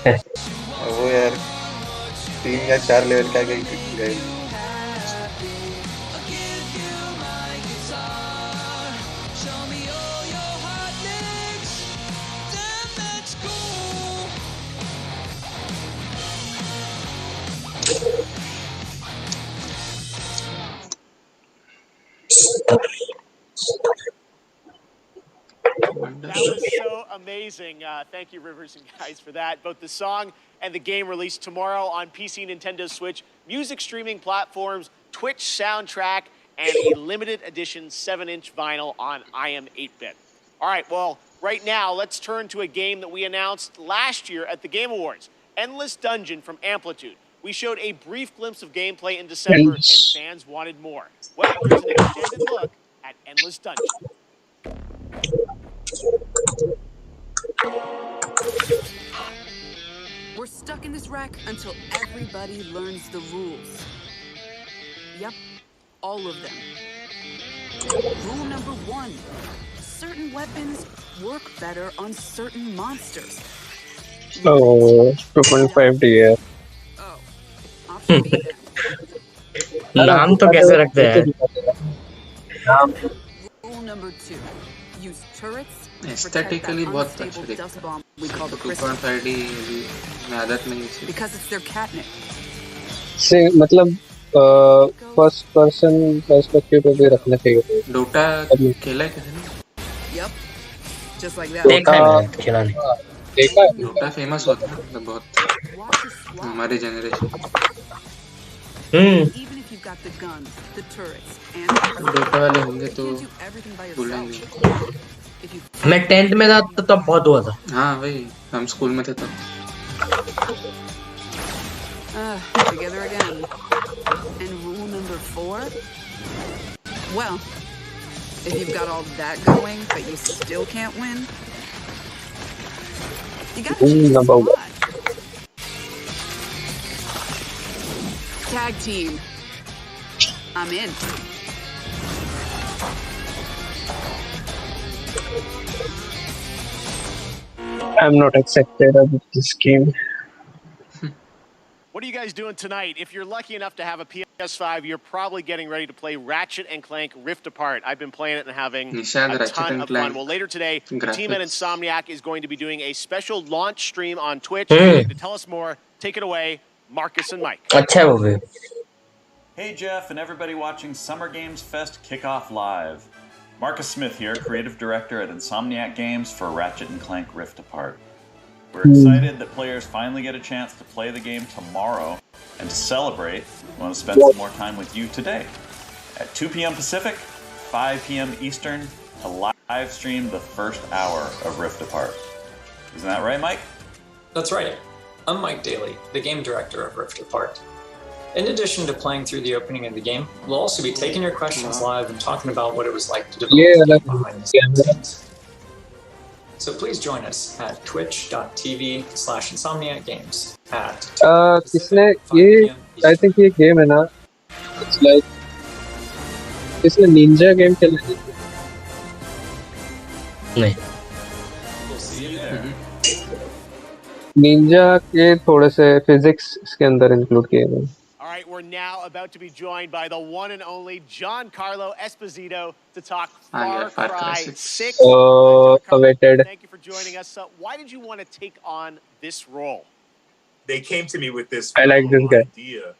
वो यार 3 या 4 लेवल का गए. That was so amazing. Thank you, Rivers and guys, for that. Both the song and the game released tomorrow on PC, Nintendo Switch, music streaming platforms, Twitch soundtrack, and a limited edition 7-inch vinyl on IM 8-bit. All right, well, right now, let's turn to a game that we announced last year at the Game Awards, Endless Dungeon from Amplitude. We showed a brief glimpse of gameplay in December, and fans wanted more. Well, here's an extended look at Endless Dungeon. We're stuck in this wreck until everybody learns the rules. Yep, all of them. Rule number 1. Certain weapons work better on certain monsters. Oh, 2.5 DF. नाम तो कैसे रखते हैं? Rule number 2. Use turrets. Aesthetically बहुत अच्छा दिखता है. 2.5D में आदत नहीं थी. Because it's their catnip. से मतलब फर्स्ट पर्सन पर्सपेक्टिव पे भी रखना चाहिए. डोटा खेला है किसी ने? Yep. Just like that. देखा है मैंने खिलाने. देखा है. डोटा फेमस होता है मतलब बहुत हमारे generation. Even if you've got the guns, the turrets, and Dota वाले होंगे तो बुलाएंगे. मैं 10th में था तो तब बहुत हुआ था. हाँ वही हम स्कूल में थे तब. Together again. And rule number 4? Well, if you've got all that going, but you still can't win, you gotta choose a spot. Tag team. I'm in. I'm not excited about this game. What are you guys doing tonight? If you're lucky enough to have a PS5, you're probably getting ready to play Ratchet & Clank Rift Apart. I've been playing it and having a ton of fun. Well, later today, the team at Insomniac is going to be doing a special launch stream on Twitch. To tell us more, take it away, Marcus and Mike. Hey Jeff and everybody watching Summer Games Fest Kickoff Live. Marcus Smith here, Creative Director at Insomniac Games for Ratchet & Clank Rift Apart. We're excited that players finally get a chance to play the game tomorrow, and to celebrate, we want to spend some more time with you today. At 2 p.m. Pacific, 5 p.m. Eastern, to live stream the first hour of Rift Apart. Isn't that right, Mike? That's right. I'm Mike Daly, the game director of Rift Apart. In addition to playing through the opening of the game, we'll also be taking your questions live and talking about what it was like to develop the game behind the scenes. So please join us at twitch.tv/InsomniacGames at किसने ये I think ये game है ना. It's like किसने Ninja game खेला है? नहीं. We'll see you there. Ninja के थोड़े से physics इसके अंदर include किए हैं. All right, we're now about to be joined by the one and only Giancarlo Esposito to talk Far Cry 6. Awaited. Thank you for joining us. Why did you want to take on this role? They came to me with this idea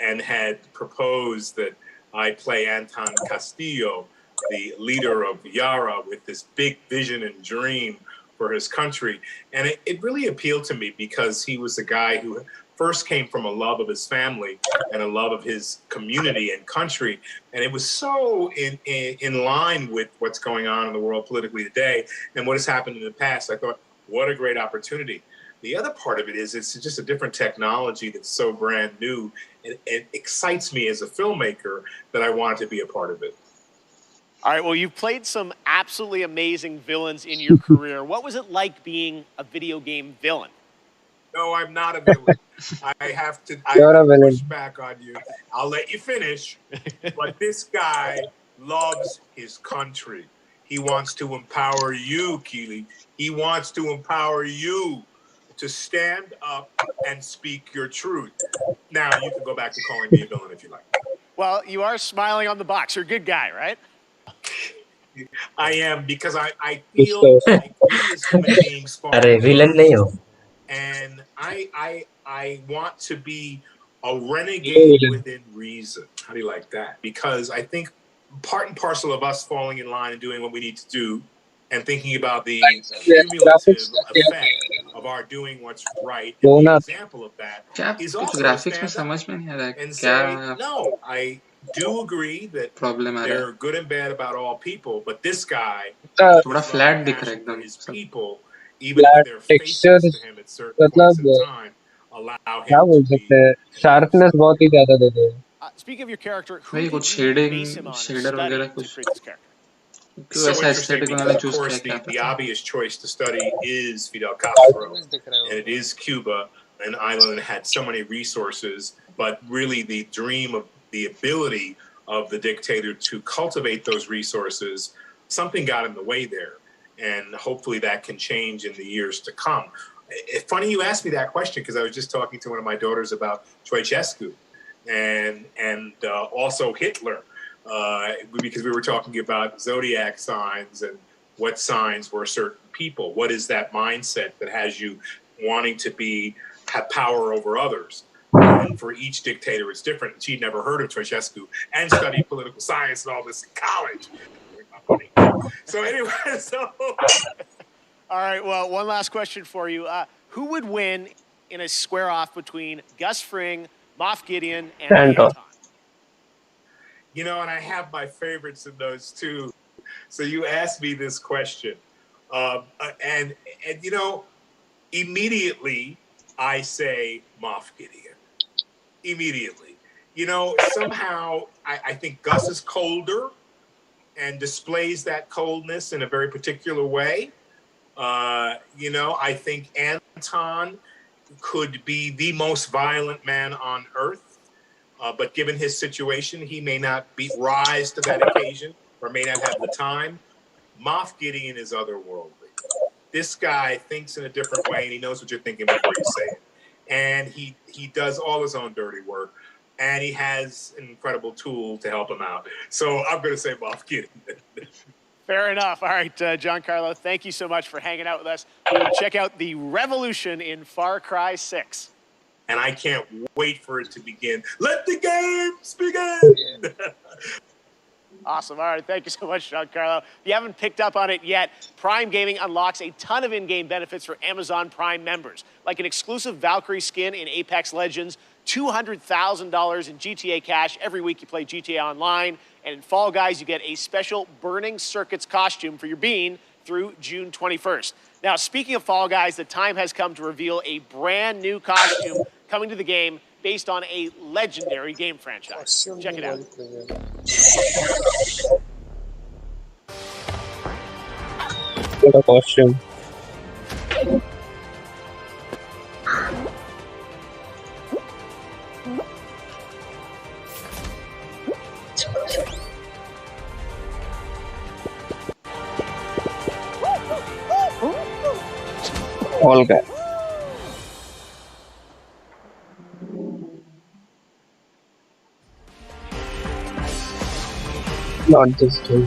and had proposed that I play Anton Castillo, the leader of Yara, with this big vision and dream for his country. And it really appealed to me because he was a guy who first came from a love of his family and a love of his community and country. And it was so in line with what's going on in the world politically today and what has happened in the past. I thought, what a great opportunity. The other part of it is it's just a different technology that's so brand new. It excites me as a filmmaker that I wanted to be a part of it. All right, well, you've played some absolutely amazing villains in your career. What was it like being a video game villain? No, I'm not a villain. I have to push back on you. I'll let you finish. But this guy loves his country. He wants to empower you, Keely. He wants to empower you to stand up and speak your truth. Now, you can go back to calling me a villain if you like. Well, you are smiling on the box. You're a good guy, right? I am, because I feel like we as human beings fall and I want to be a renegade within reason. How do you like that? Because I think part and parcel of us falling in line and doing what we need to do and thinking about the cumulative effect of our doing what's right. And the example of that is कुछ also to graphics में stand समझ up में नहीं आ रहा है and क्या say, no, I do agree that problem आ रहा there है. are good and bad about all people, but this guy, थोड़ा फ्लैट दिख रहा है passion for एकदम his सब. people, even if flat they're texture, faceless to him at certain points मतलब in time, allow क्या him to बोल सकते be हैं, शार्पनेस बहुत ही ज्यादा दे दे. Speaking of your character, who भाई did कुछ you base him shading on or shader study वगैरह to कुछ create this character? क्यों so ऐसा interesting एस्थेटिक because, उन्होंने of चूज course, किया क्या the पता. obvious choice to study is Fidel Castro, and it is Cuba, an island that had so many resources, but really the dream of the ability of the dictator to cultivate those resources, something got in the way there, and hopefully that can change in the years to come. It's funny you asked me that question because I was just talking to one of my daughters about Ceausescu and also Hitler. Because we were talking about zodiac signs and what signs were certain people. What is that mindset that has you wanting to have power over others? And for each dictator, it's different. She'd never heard of Ceausescu and studied political science and all this in college. So anyway, All right, well, one last question for you. Who would win in a square-off between Gus Fring, Moff Gideon, and Anton? You know, and I have my favorites in those too. So you asked me this question. And you know, immediately I say Moff Gideon. Immediately. You know, somehow I think Gus is colder and displays that coldness in a very particular way. You know, I think Anton could be the most violent man on earth. But given his situation, he may not rise to that occasion or may not have the time. Moff Gideon is otherworldly. This guy thinks in a different way, and he knows what you're thinking before you say it. And he does all his own dirty work, and he has an incredible tool to help him out. So I'm going to say Moff Gideon. Fair enough. All right, Giancarlo, thank you so much for hanging out with us. We will check out the revolution in Far Cry 6. And I can't wait for it to begin. Let the games begin! Awesome. All right. Thank you so much, Giancarlo. If you haven't picked up on it yet, Prime Gaming unlocks a ton of in-game benefits for Amazon Prime members, like an exclusive Valkyrie skin in Apex Legends, $200,000 in GTA cash every week you play GTA Online, and in Fall Guys, you get a special Burning Circuits costume for your bean through June 21st. Now, speaking of Fall Guys, the time has come to reveal a brand new costume coming to the game based on a legendary game franchise. Check it out. What a costume. All guy. Not just him.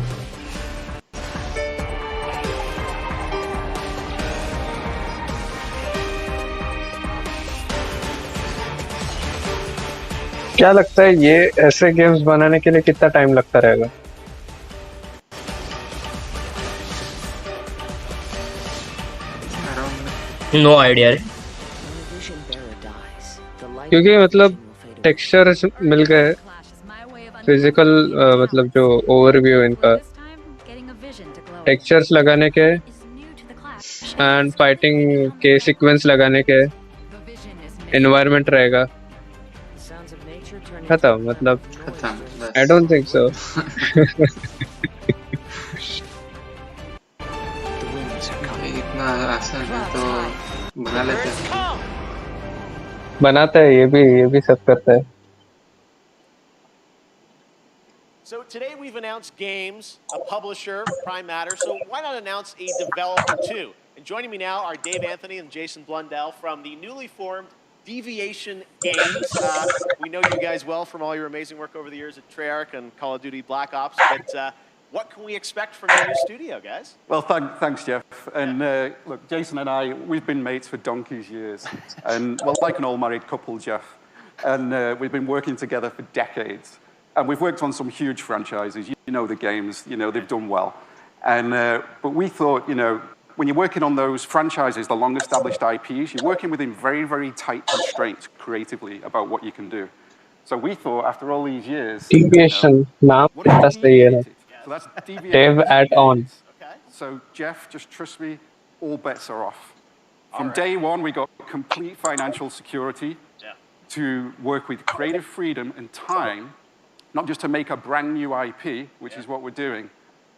क्या लगता है ये ऐसे games बनाने के लिए कितना time लगता रहेगा? नो आइडिया रे, क्योंकि मतलब टेक्सचर्स मिल गए, फिजिकल मतलब जो ओवरव्यू इनका टेक्सचर्स लगाने के एंड फाइटिंग के सीक्वेंस लगाने के एनवायरनमेंट रहेगा, खत्म. मतलब आई डोंट थिंक सो. इतना आसान है तो बना लेते हैं. बनाता है, ये भी सब करता है. So today we've announced games, a publisher, Prime Matter, so why not announce a developer too? And joining me now are Dave Anthony and Jason Blundell from the newly formed Deviation Games. We know you guys well from all your amazing work over the years at Treyarch and Call of Duty Black Ops, but what can we expect from your new studio, guys? Well, thanks, Jeff. And look, Jason and I, we've been mates for donkey's years. And, well, like an all-married couple, Jeff. And we've been working together for decades. And we've worked on some huge franchises. You know the games, you know, they've done well. And, but we thought, you know, when you're working on those franchises, the long-established IPs, you're working within very, very tight constraints creatively about what you can do. So we thought, after all these years, Deviation नाम कितना सही है ना. so that's Dev deviation. add-on. So Jeff, just trust me, all bets are off. From day one, we got complete financial security to work with creative freedom and time, not just to make a brand new IP, which is what we're doing,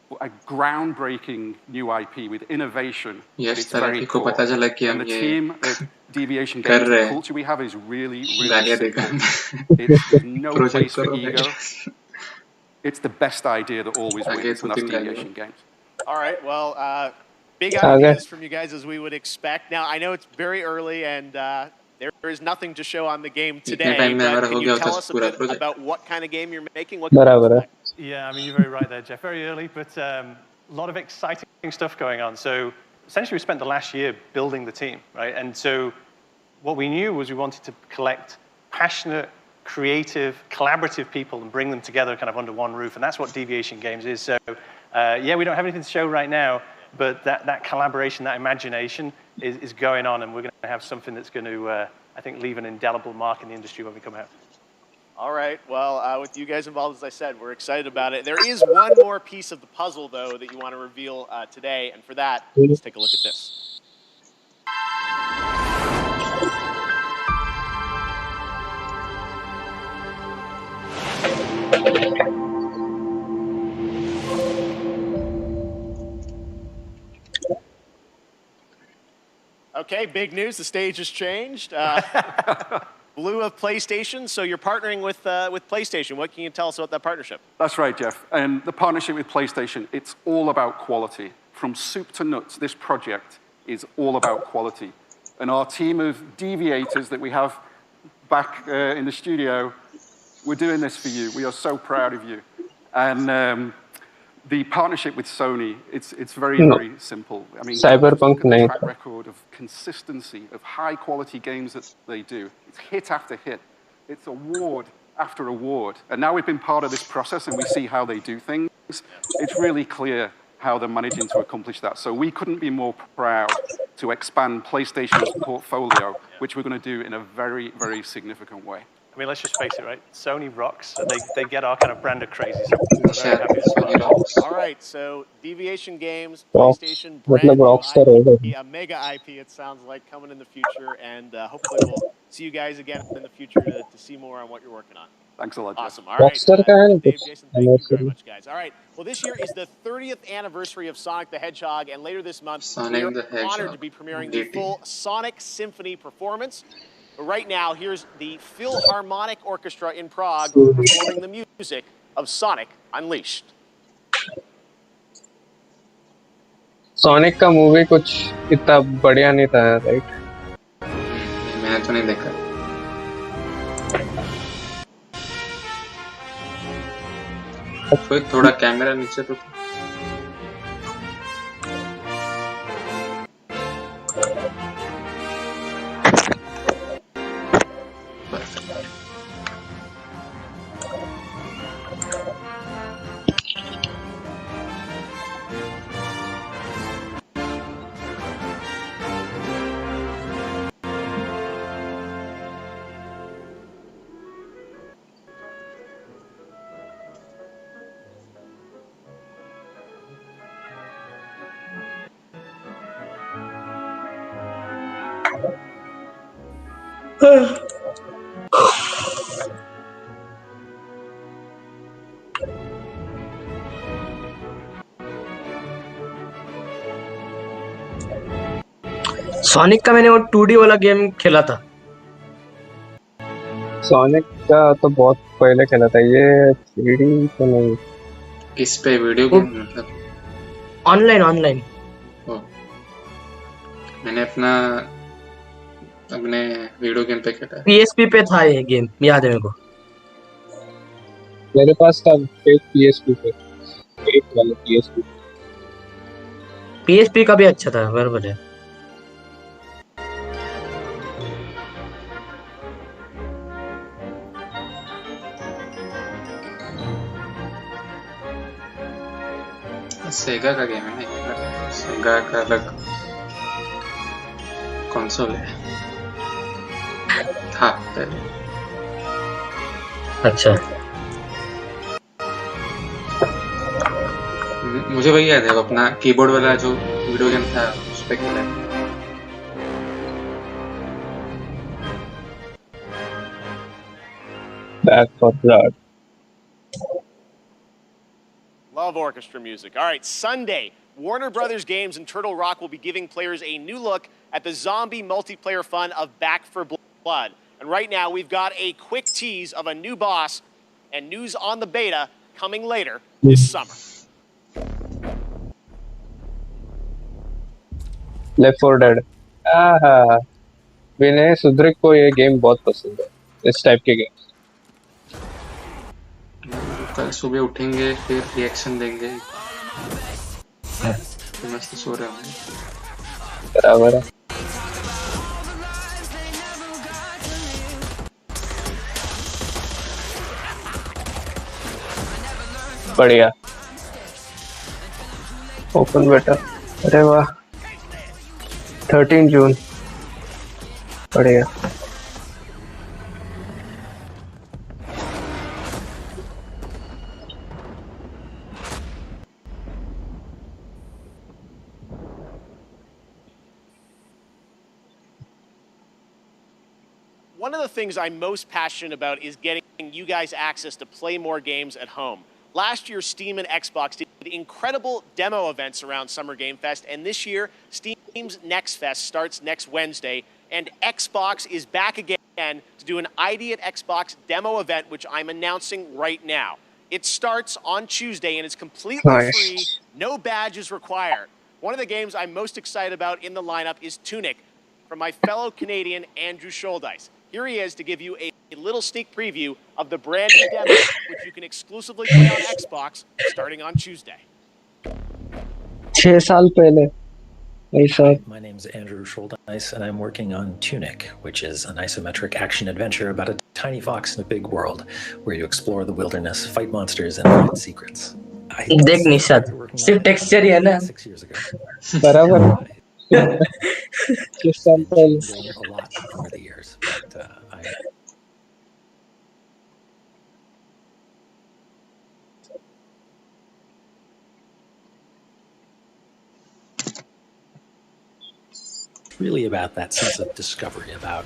but a groundbreaking new IP with innovation. Yes, It's very को core. पता चला कि And हम the ये team at Deviation कर Games, रहे the हैं. culture we have is really, really गालियाँ simple. देगा. There's no Project place for करो ego. भाई. It's the best idea that always आगे wins, and that's 2-3 गालियाँ. Deviation Games. All right, well, big Okay. ideas from you guys as we would expect. Now, I know it's very early and there is nothing to show on the game today, time में but हमारा can हो you गया tell होता us a पूरा bit project. about what kind of game you're making? What can we बराबर है. expect? Yeah, I mean, you're very right there, Jeff. Very early, but a lot of exciting stuff going on. So essentially, we spent the last year building the team, right? And so what we knew was we wanted to collect passionate, creative, collaborative people and bring them together kind of under one roof. And that's what Deviation Games is. So yeah, we don't have anything to show right now, but that collaboration, that imagination is going on, and we're going to have something that's going to, I think, leave an indelible mark in the industry when we come out. All right, well, with you guys involved, as I said, we're excited about it. There is one more piece of the puzzle, though, that you want to reveal today, and for that, let's take a look at this. Okay, big news. The stage has changed. Blue of PlayStation, so you're partnering with PlayStation. What can you tell us about that partnership? That's right, Jeff. And the partnership with PlayStation, it's all about quality. From soup to nuts, this project is all about quality. And our team of deviators that we have back in the studio, we're doing this for you. We are so proud of you. And the partnership with Sony, it's very, very simple. I mean, Cyberpunk look at the नहीं track था. record of consistency, of high-quality games that they do. It's hit after hit. It's award after award. And now we've been part of this process and we see how they do things. It's really clear how they're managing to accomplish that. So we couldn't be more proud to expand PlayStation's portfolio, which we're going to do in a very, very significant way. I mean, let's just face it, right? Sony rocks, and they get our kind of brand of crazy. So we're very happy as well. All right, so Deviation Games, Rock- PlayStation, मतलब brand new Rockstar हो IP, गए. a mega IP, it sounds like, coming in the future, and hopefully we'll see you guys again in the future to see more on what you're working on. Thanks a lot, Jeff. Awesome. All right. Rockstar का है ना Dave, कुछ Jason, thank you very anniversary. much, guys. All right. Well, this year is the 30th anniversary of Sonic the Hedgehog, and later this month, Sonic we're the Hedgehog, honored to be premiering the DT. full Sonic Symphony performance. But right now, here's the Philharmonic Orchestra in Prague performing the music of Sonic Unleashed. Sonic का movie कुछ इतना बढ़िया नहीं था, right? मैं तो नहीं देखा. कोई थोड़ा कैमरा नीचे तो सोनिक का मैंने वो 2D वाला गेम खेला था. Sonic का तो बहुत पहले खेला था, ये 3D तो नहीं. किस पे वीडियो गेम मतलब ऑनलाइन ऑनलाइन. मैंने अपने वीडियो गेम पे खेला. PSP पे था ये गेम, याद है मेरे को. मेरे पास था एक PSP पे, एक वाला PSP. PSP का भी अच्छा था, बराबर है. सेगा का गेम है ना, सेगा का अलग कंसोल है, था पहले। अच्छा, मुझे वही याद है, वो अपना कीबोर्ड वाला जो वीडियो गेम था उस पे खेला है। Back for Blood. Love orchestra music. All right, Sunday, Warner Brothers Games and Turtle Rock will be giving players a new look at the zombie multiplayer fun of Back for Blood. And right now, we've got a quick tease of a new boss and news on the beta coming later this summer. Left 4 Dead. विनय सुद्रिक को ये game बहुत पसंद है, इस type के game. कल सुबह उठेंगे फिर रिएक्शन देंगे, मस्त सो रहे होंगे। बराबर है। बढ़िया, ओपन बेटा, अरे वाह, 13 जून, बढ़िया। One of the things I'm most passionate about is getting you guys access to play more games at home. Last year, Steam and Xbox did incredible demo events around Summer Game Fest, and this year, Steam's Next Fest starts next Wednesday, and Xbox is back again to do an ID at Xbox demo event, which I'm announcing right now. It starts on Tuesday, and it's completely free, no badges required. One of the games I'm most excited about in the lineup is Tunic, from my fellow Canadian Andrew Scholdice. Here he is to give you a little sneak preview of the brand new demo, which you can exclusively play on Xbox starting on Tuesday. 6 साल पहले। My name is Andrew Scholdice, and I'm working on Tunic, which is an isometric action adventure about a tiny fox in a big world, where you explore the wilderness, fight monsters, and find secrets. देख निशाद, सिर्फ texture ही है ना। 6 years ago. बराबर। 6 साल पहले। A lot over the years, but I. Really about that sense of discovery, about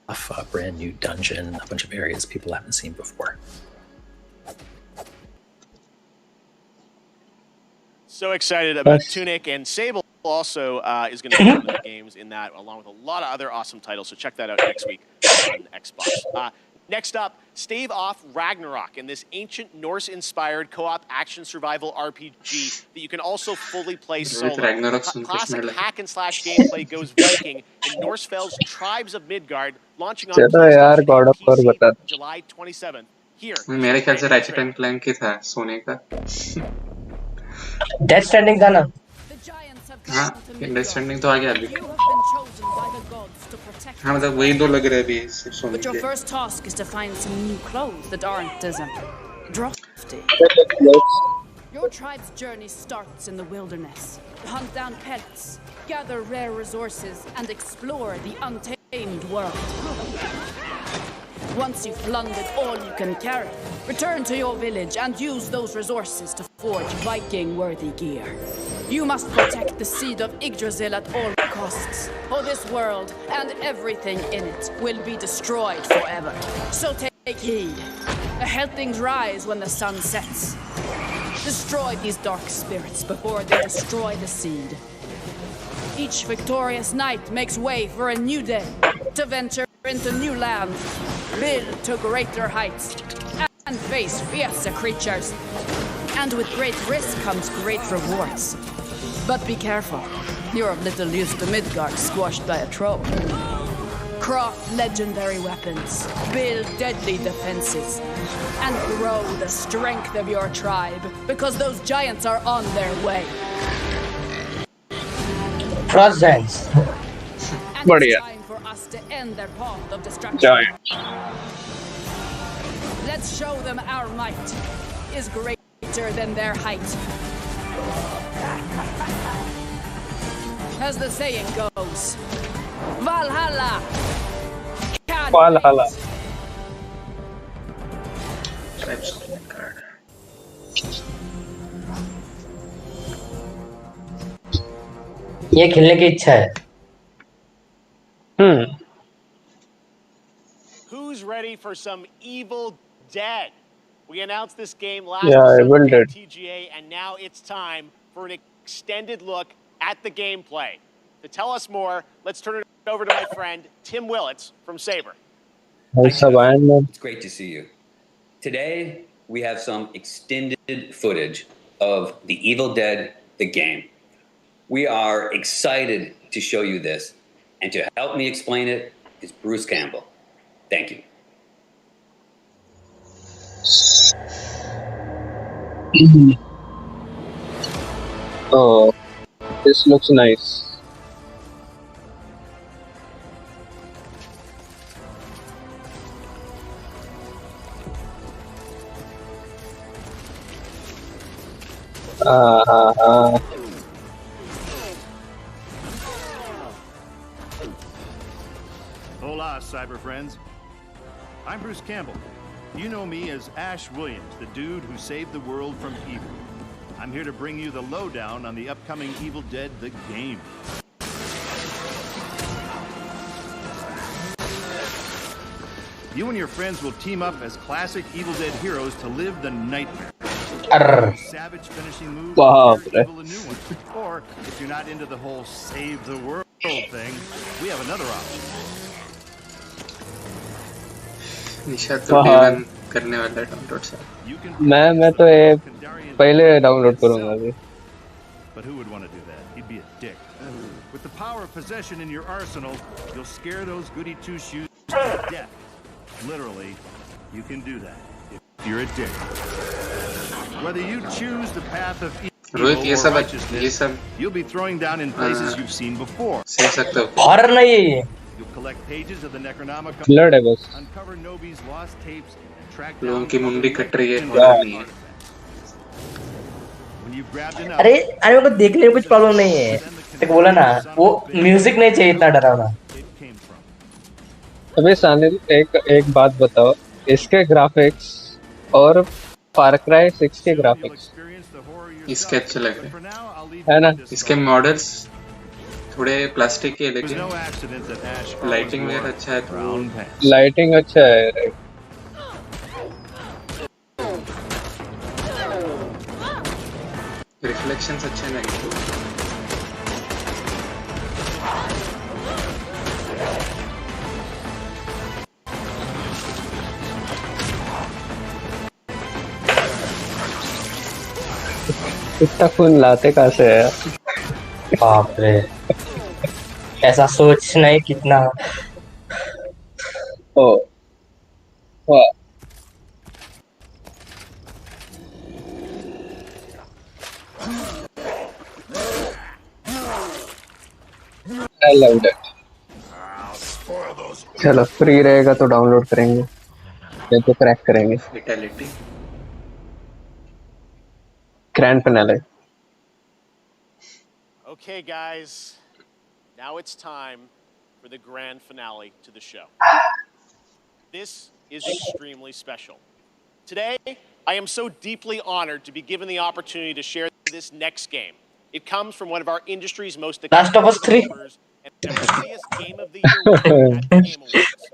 a brand new dungeon, a bunch of areas people haven't seen before. So excited about Tunic, and Sable also is going to be one of the games in that, along with a lot of other awesome titles. So check that out next week on Xbox. Next up, stave off Ragnarok, in this ancient Norse-inspired co-op action survival RPG that you can also fully play solo. Classic hack-and-slash gameplay goes Viking in Norsefell's Tribes of Midgard, launching on PlayStation and PC July 27th. Here, मेरे ख्याल से Ratchet and Clank की था सोने का। Death Stranding था ना? हाँ, Death Stranding तो आ गया अभी। हाँ, मतलब वही दो लग रहे अभी सिर्फ सोने But your के। first task is to find some new clothes that aren't as drafty. Your tribe's journey starts in the wilderness. Hunt down pets, gather rare resources, and explore the untamed world. Once you've plundered all you can carry, return to your village and use those resources to forge Viking-worthy gear. You must protect the seed of Yggdrasil at all costs, or this world and everything in it will be destroyed forever. So take heed. The Heltings rise when the sun sets. Destroy these dark spirits before they destroy the seed. Each victorious knight makes way for a new day, to venture into new lands, build to greater heights, and face fiercer creatures. And with great risk comes great rewards. But be careful, you're of little use to Midgard squashed by a troll. Craft legendary weapons, build deadly defenses, and grow the strength of your tribe, because those giants are on their way. Frost Giants. And it's time for us to end their path of destruction. Giants. Let's show them our might is greater than their height. As the saying goes, Valhalla. Valhalla. Stripes card. ये खेलने की इच्छा है. Who's ready for some Evil Dead? We announced this game last Yeah, Evil December at Dead. TGA, and now it's time for an extended look at the gameplay. To tell us more, let's turn it over to my friend Tim Willits from Saber. It's great to see you. Today, we have some extended footage of The Evil Dead, the game. We are excited to show you this, and to help me explain it is Bruce Campbell. Thank you. Oh, this looks nice. Hola, cyber friends. I'm Bruce Campbell. You know me as Ash Williams, the dude who saved the world from evil. I'm here to bring you the lowdown on the upcoming Evil Dead, the game. You and your friends will team up as classic Evil Dead heroes to live the nightmare. Savage finishing move, Wow. evil a new one. Or if you're not into the whole save the world thing, we have another option. निशा तो D1 करने वाला download से. मैं तो ये पहले download करूंगा अभी. But who would want to do that? He'd be a dick. With the power of possession in your arsenal, you'll scare those goody two-shoes to death. Literally, you can do that if you're a dick. Whether you choose the path of evil or righteousness, you'll be throwing down in places you've seen before. Horror नहीं. You'll collect pages of the Necronomicon, Blood है बस. uncover Nobi's lost tapes, and track लोगों down की मुंडी cut रही है. when you've grabbed enough. अरे मेरे को देखने में कुछ प्रॉब्लम नहीं है. तो बोला ना वो म्यूजिक नहीं चाहिए इतना डरावना. अबे सानिल एक बात बताओ. इसके ग्राफिक्स और फार क्राई 6 के ग्राफिक्स इसके अच्छे लग रहे है ना. इसके मॉडल्स थोड़े प्लास्टिक के लेकिन लाइटिंग वगैरह अच्छा है. तो लाइटिंग अच्छा है. रिफ्लेक्शंस अच्छे नहीं. इतना खून लाते कहाँ से है? बाप रे. ऐसा सोचना ही कितना. ओ वाह. I loved it. चलो फ्री रहेगा तो डाउनलोड करेंगे या तो क्रैक करेंगे. Fatality. Grand finale. Okay, guys, now it's time for the grand finale to the show. This is extremely special. Today, I am so deeply honored to be given the opportunity to share this next game. It comes from one of our industry's most Last of Us 3. and the previous Game of the Year winner at the Game Awards.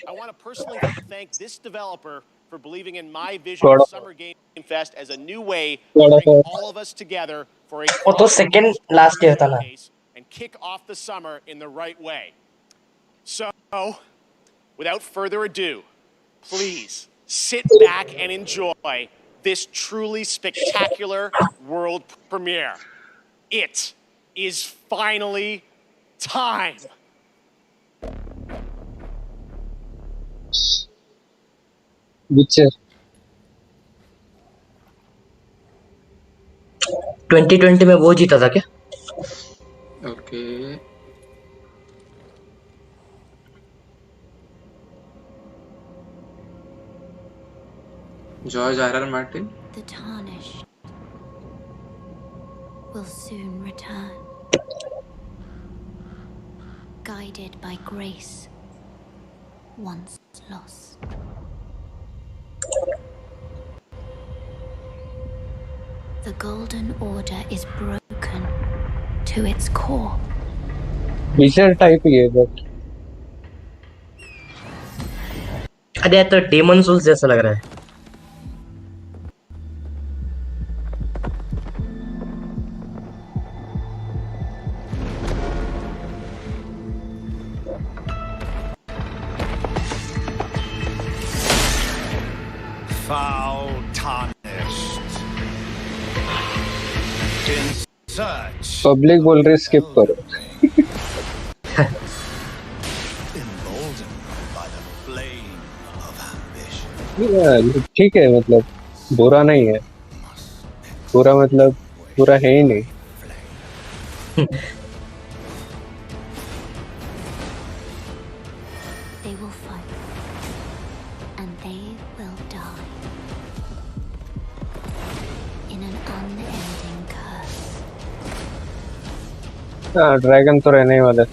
I want to personally thank this developer for believing in my vision of Summer Game Fest as a new way to bring all of us together for a वो तो second last year था ना. and kick off the summer in the right way. So, without further ado, please sit back and enjoy this truly spectacular world premiere. It is finally time. Witcher 2020 में वो जीता था क्या? Okay. George R Martin. The tarnished will soon return. guided by grace, once lost. The Golden Order is broken to its core. Visor type ही है but अरे तो daemon souls जैसा लग रहा है. Foul tarnished. In such public बोल रहे स्किप करो. emboldened by the flame of ambition. ठीक है मतलब बुरा नहीं है. बुरा मतलब बुरा है ही नहीं. They will fight, and they will die in an unending curse. हाँ ड्रैगन तो रहने ही वाला है.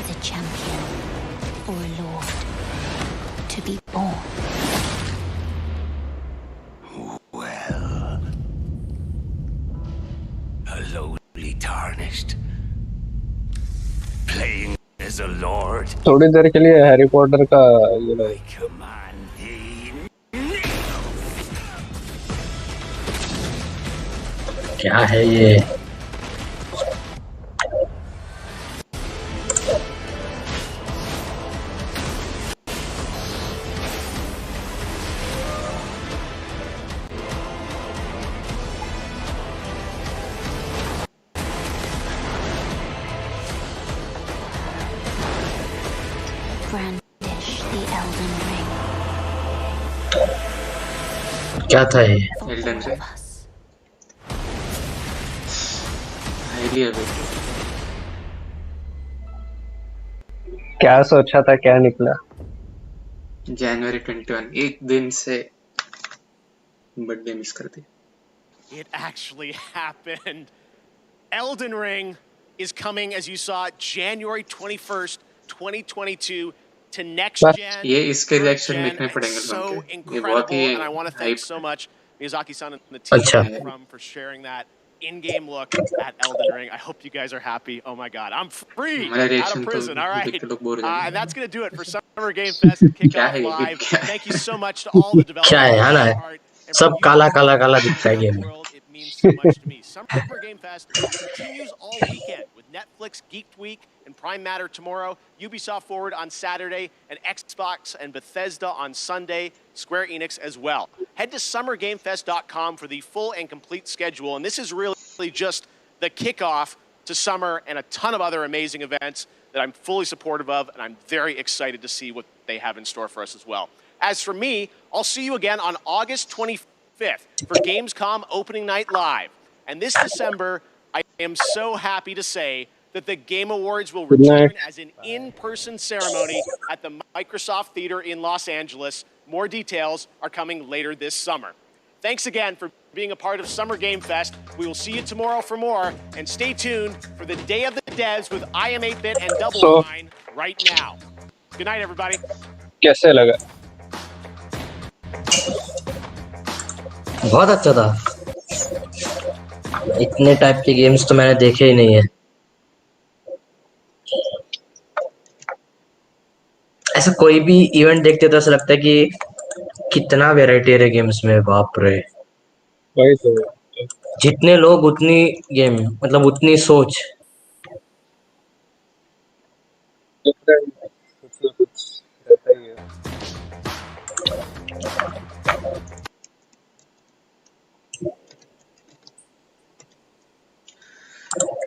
Is a champion or a lord to be born. Well, a lowly tarnished, playing as a lord. थोड़ी देर के लिए हैरी पॉटर का ये लो. क्या है ये? Brandish the Elden Ring. क्या था ये? Elden Ring. Highly awaited. क्या सोचा था क्या निकला. January 21. एक दिन से बर्थडे मिस कर दी. It actually happened. Elden Ring is coming, as you saw, January 21st, 2022 to next gen. ये इसके current रिएक्शन gen, देखने and पड़ेंगे so लोगों के. ये बहुत incredible, he and I want to thank hype. so much Miyazaki-san and the team for sharing that in-game look at Elden Ring. I hope you guys are happy. Oh my God, I'm free हमारा out reaction of तो prison. All right, देख के लोग bore हो जाएंगे. and that's going to do it for Summer Game Fest क्या Kickoff है ये? Live. क्या है? Thank you so much to all the developers. क्या है है ना? सब काला काला काला दिखता है गेम में. It means so much to me. Summer Game Fest continues all weekend with Netflix Geeked Week and Prime Matter tomorrow, Ubisoft Forward on Saturday, and Xbox and Bethesda on Sunday, Square Enix as well. Head to SummerGameFest.com for the full and complete schedule, and this is really just the kickoff to summer and a ton of other amazing events that I'm fully supportive of, and I'm very excited to see what they have in store for us as well. As for me, I'll see you again on August 25th for Gamescom Opening Night Live. And this December, I am so happy to say that the Game Awards will return as an in-person ceremony at the Microsoft Theater in Los Angeles. More details are coming later this summer. Thanks again for being a part of Summer Game Fest. We will see you tomorrow for more, and stay tuned for the Day of the Devs with I Am 8-Bit and Double Fine right now. Good night, everybody. कैसे लगा? बहुत अच्छा था. इतने type के games तो मैंने देखे ही नहीं है. ऐसा कोई भी इवेंट देखते तो ऐसा लगता है कि कितना वैरायटी है गेम्स में. बाप रे. वही तो. जितने लोग उतनी गेम, मतलब उतनी सोच. कुछ रहता ही है.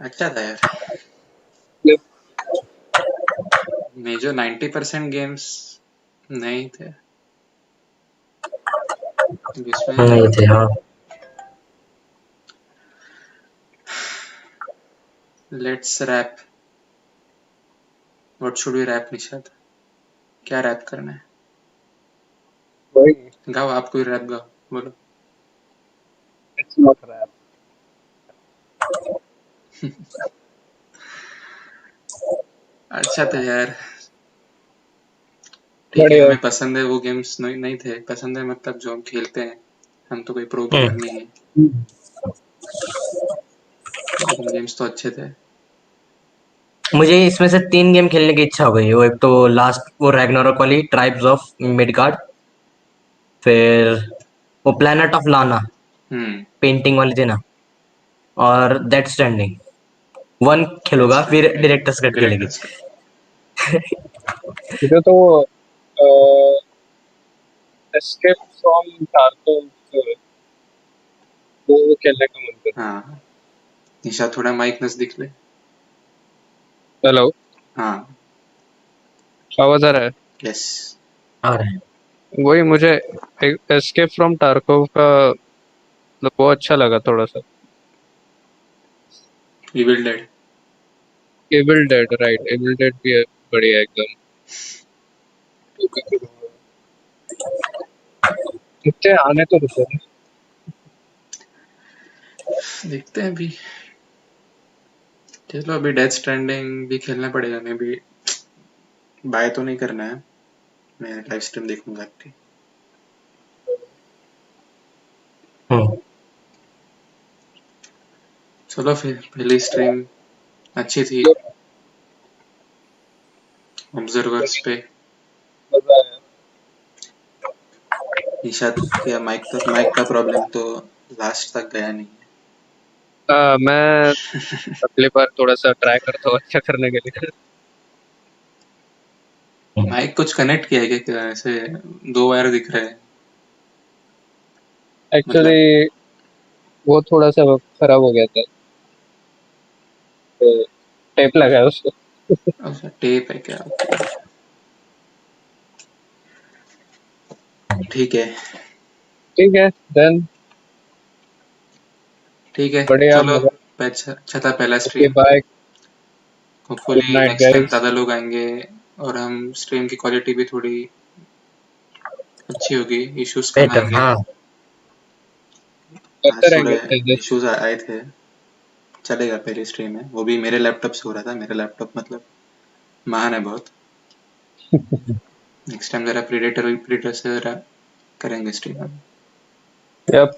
अच्छा था यार. में जो 90% गेम्स नहीं थे जिसमें नहीं थे. हाँ. Let's wrap What should we rap, Nishad? क्या रैप करना है? वही गाओ, आप कोई रैप गाओ, बोलो। It's not rap. अच्छा था यार। ठीक है, बढ़िया। हमें पसंद है वो गेम्स, नहीं थे पसंद है मतलब जो हम खेलते हैं। हम तो कोई प्रो गेमर नहीं है, लेकिन गेम्स तो अच्छे थे। मुझे इसमें से 3 गेम खेलने की इच्छा हो गई है। वो एक तो लास्ट वो रैग्नारोक वाली ट्राइब्स ऑफ मिडगार्ड, फिर वो प्लैनेट ऑफ लाना पेंटिंग वाली थी ना, और दैट स्टैंडिंग 1 खेलूंगा, फिर डायरेक्टर्स कट खेलेगी। मुझे तो एस्केप फ्रॉम टार्कोव वो खेलने का मन करता है। हाँ, निशा थोड़ा माइक नजदीक ले। हेलो, हाँ, आवाज आ रहा है? यस, आ रहा है। वही मुझे एस्केप फ्रॉम टार्कोव का मतलब वो अच्छा लगा थोड़ा सा। Evil Dead. Evil Dead, right, Evil Dead भी है, बढ़िया एकदम। कितने आने तो रुको, देखते हैं अभी। चलो अभी डेथ स्ट्रैंडिंग भी खेलना पड़ेगा। मैं भी बाय तो नहीं करना है, मैं लाइव स्ट्रीम देखूंगा आपकी। चलो फिर, पहली स्ट्रीम अच्छी थी ऑब्जर्वर्स पे। निशाद क्या माइक का प्रॉब्लम तो लास्ट तक गया नहीं। मैं अगली बार थोड़ा सा ट्राई करता हूँ अच्छा करने के लिए। माइक कुछ कनेक्ट किया है क्या? ऐसे 2 वायर दिख रहे हैं। एक्चुअली वो थोड़ा सा खराब हो गया था, तो टेप लगाया उसको। अच्छा, टेप है क्या? ठीक है, ठीक है देन, ठीक है, बढ़िया, चलो। मजा। अच्छा था पहला okay, stream. Bye, good hopefully night next time guys. ज़्यादा लोग आएंगे और हम स्ट्रीम की क्वालिटी भी थोड़ी अच्छी होगी, इश्यूज कम बेटर, आएंगे। हाँ। आज करते थोड़े रहेंगे इश्यूज आए थे, चलेगा। पहली स्ट्रीम है, वो भी मेरे लैपटॉप से हो रहा था। मेरा लैपटॉप मतलब महान है बहुत। नेक्स्ट टाइम जरा प्रीडेटर से जरा करेंगे स्ट्रीम हम। यप,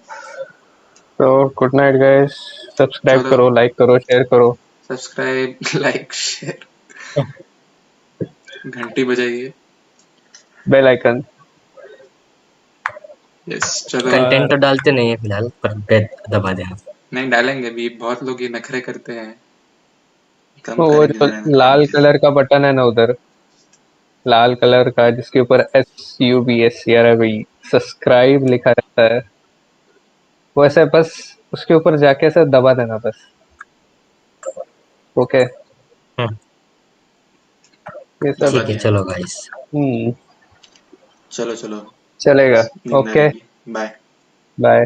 तो गुड नाइट गाइस, सब्सक्राइब चलो, करो, लाइक करो, शेयर करो, सब्सक्राइब, लाइक, शेयर, घंटी बजाइए। Bell icon. यस, चलो। कंटेंट तो डालते नहीं है फिलहाल, पर बेल दबा देना। नहीं डालेंगे अभी, बहुत लोग ये नखरे करते हैं, कम वो करेंगे जो जरा नखरे लाल इनके। कलर का बटन है ना उधर, लाल कलर का जिसके ऊपर SUBS यार भाई सब्सक्राइब लिखा रहता है, वो ऐसे बस उसके ऊपर जाके ऐसे दबा देना बस। ओके, ये सब। ठीक है, चलो गाइस। चलो चलो, चलेगा, नींद आ ओके, रही है। बाय। बाय।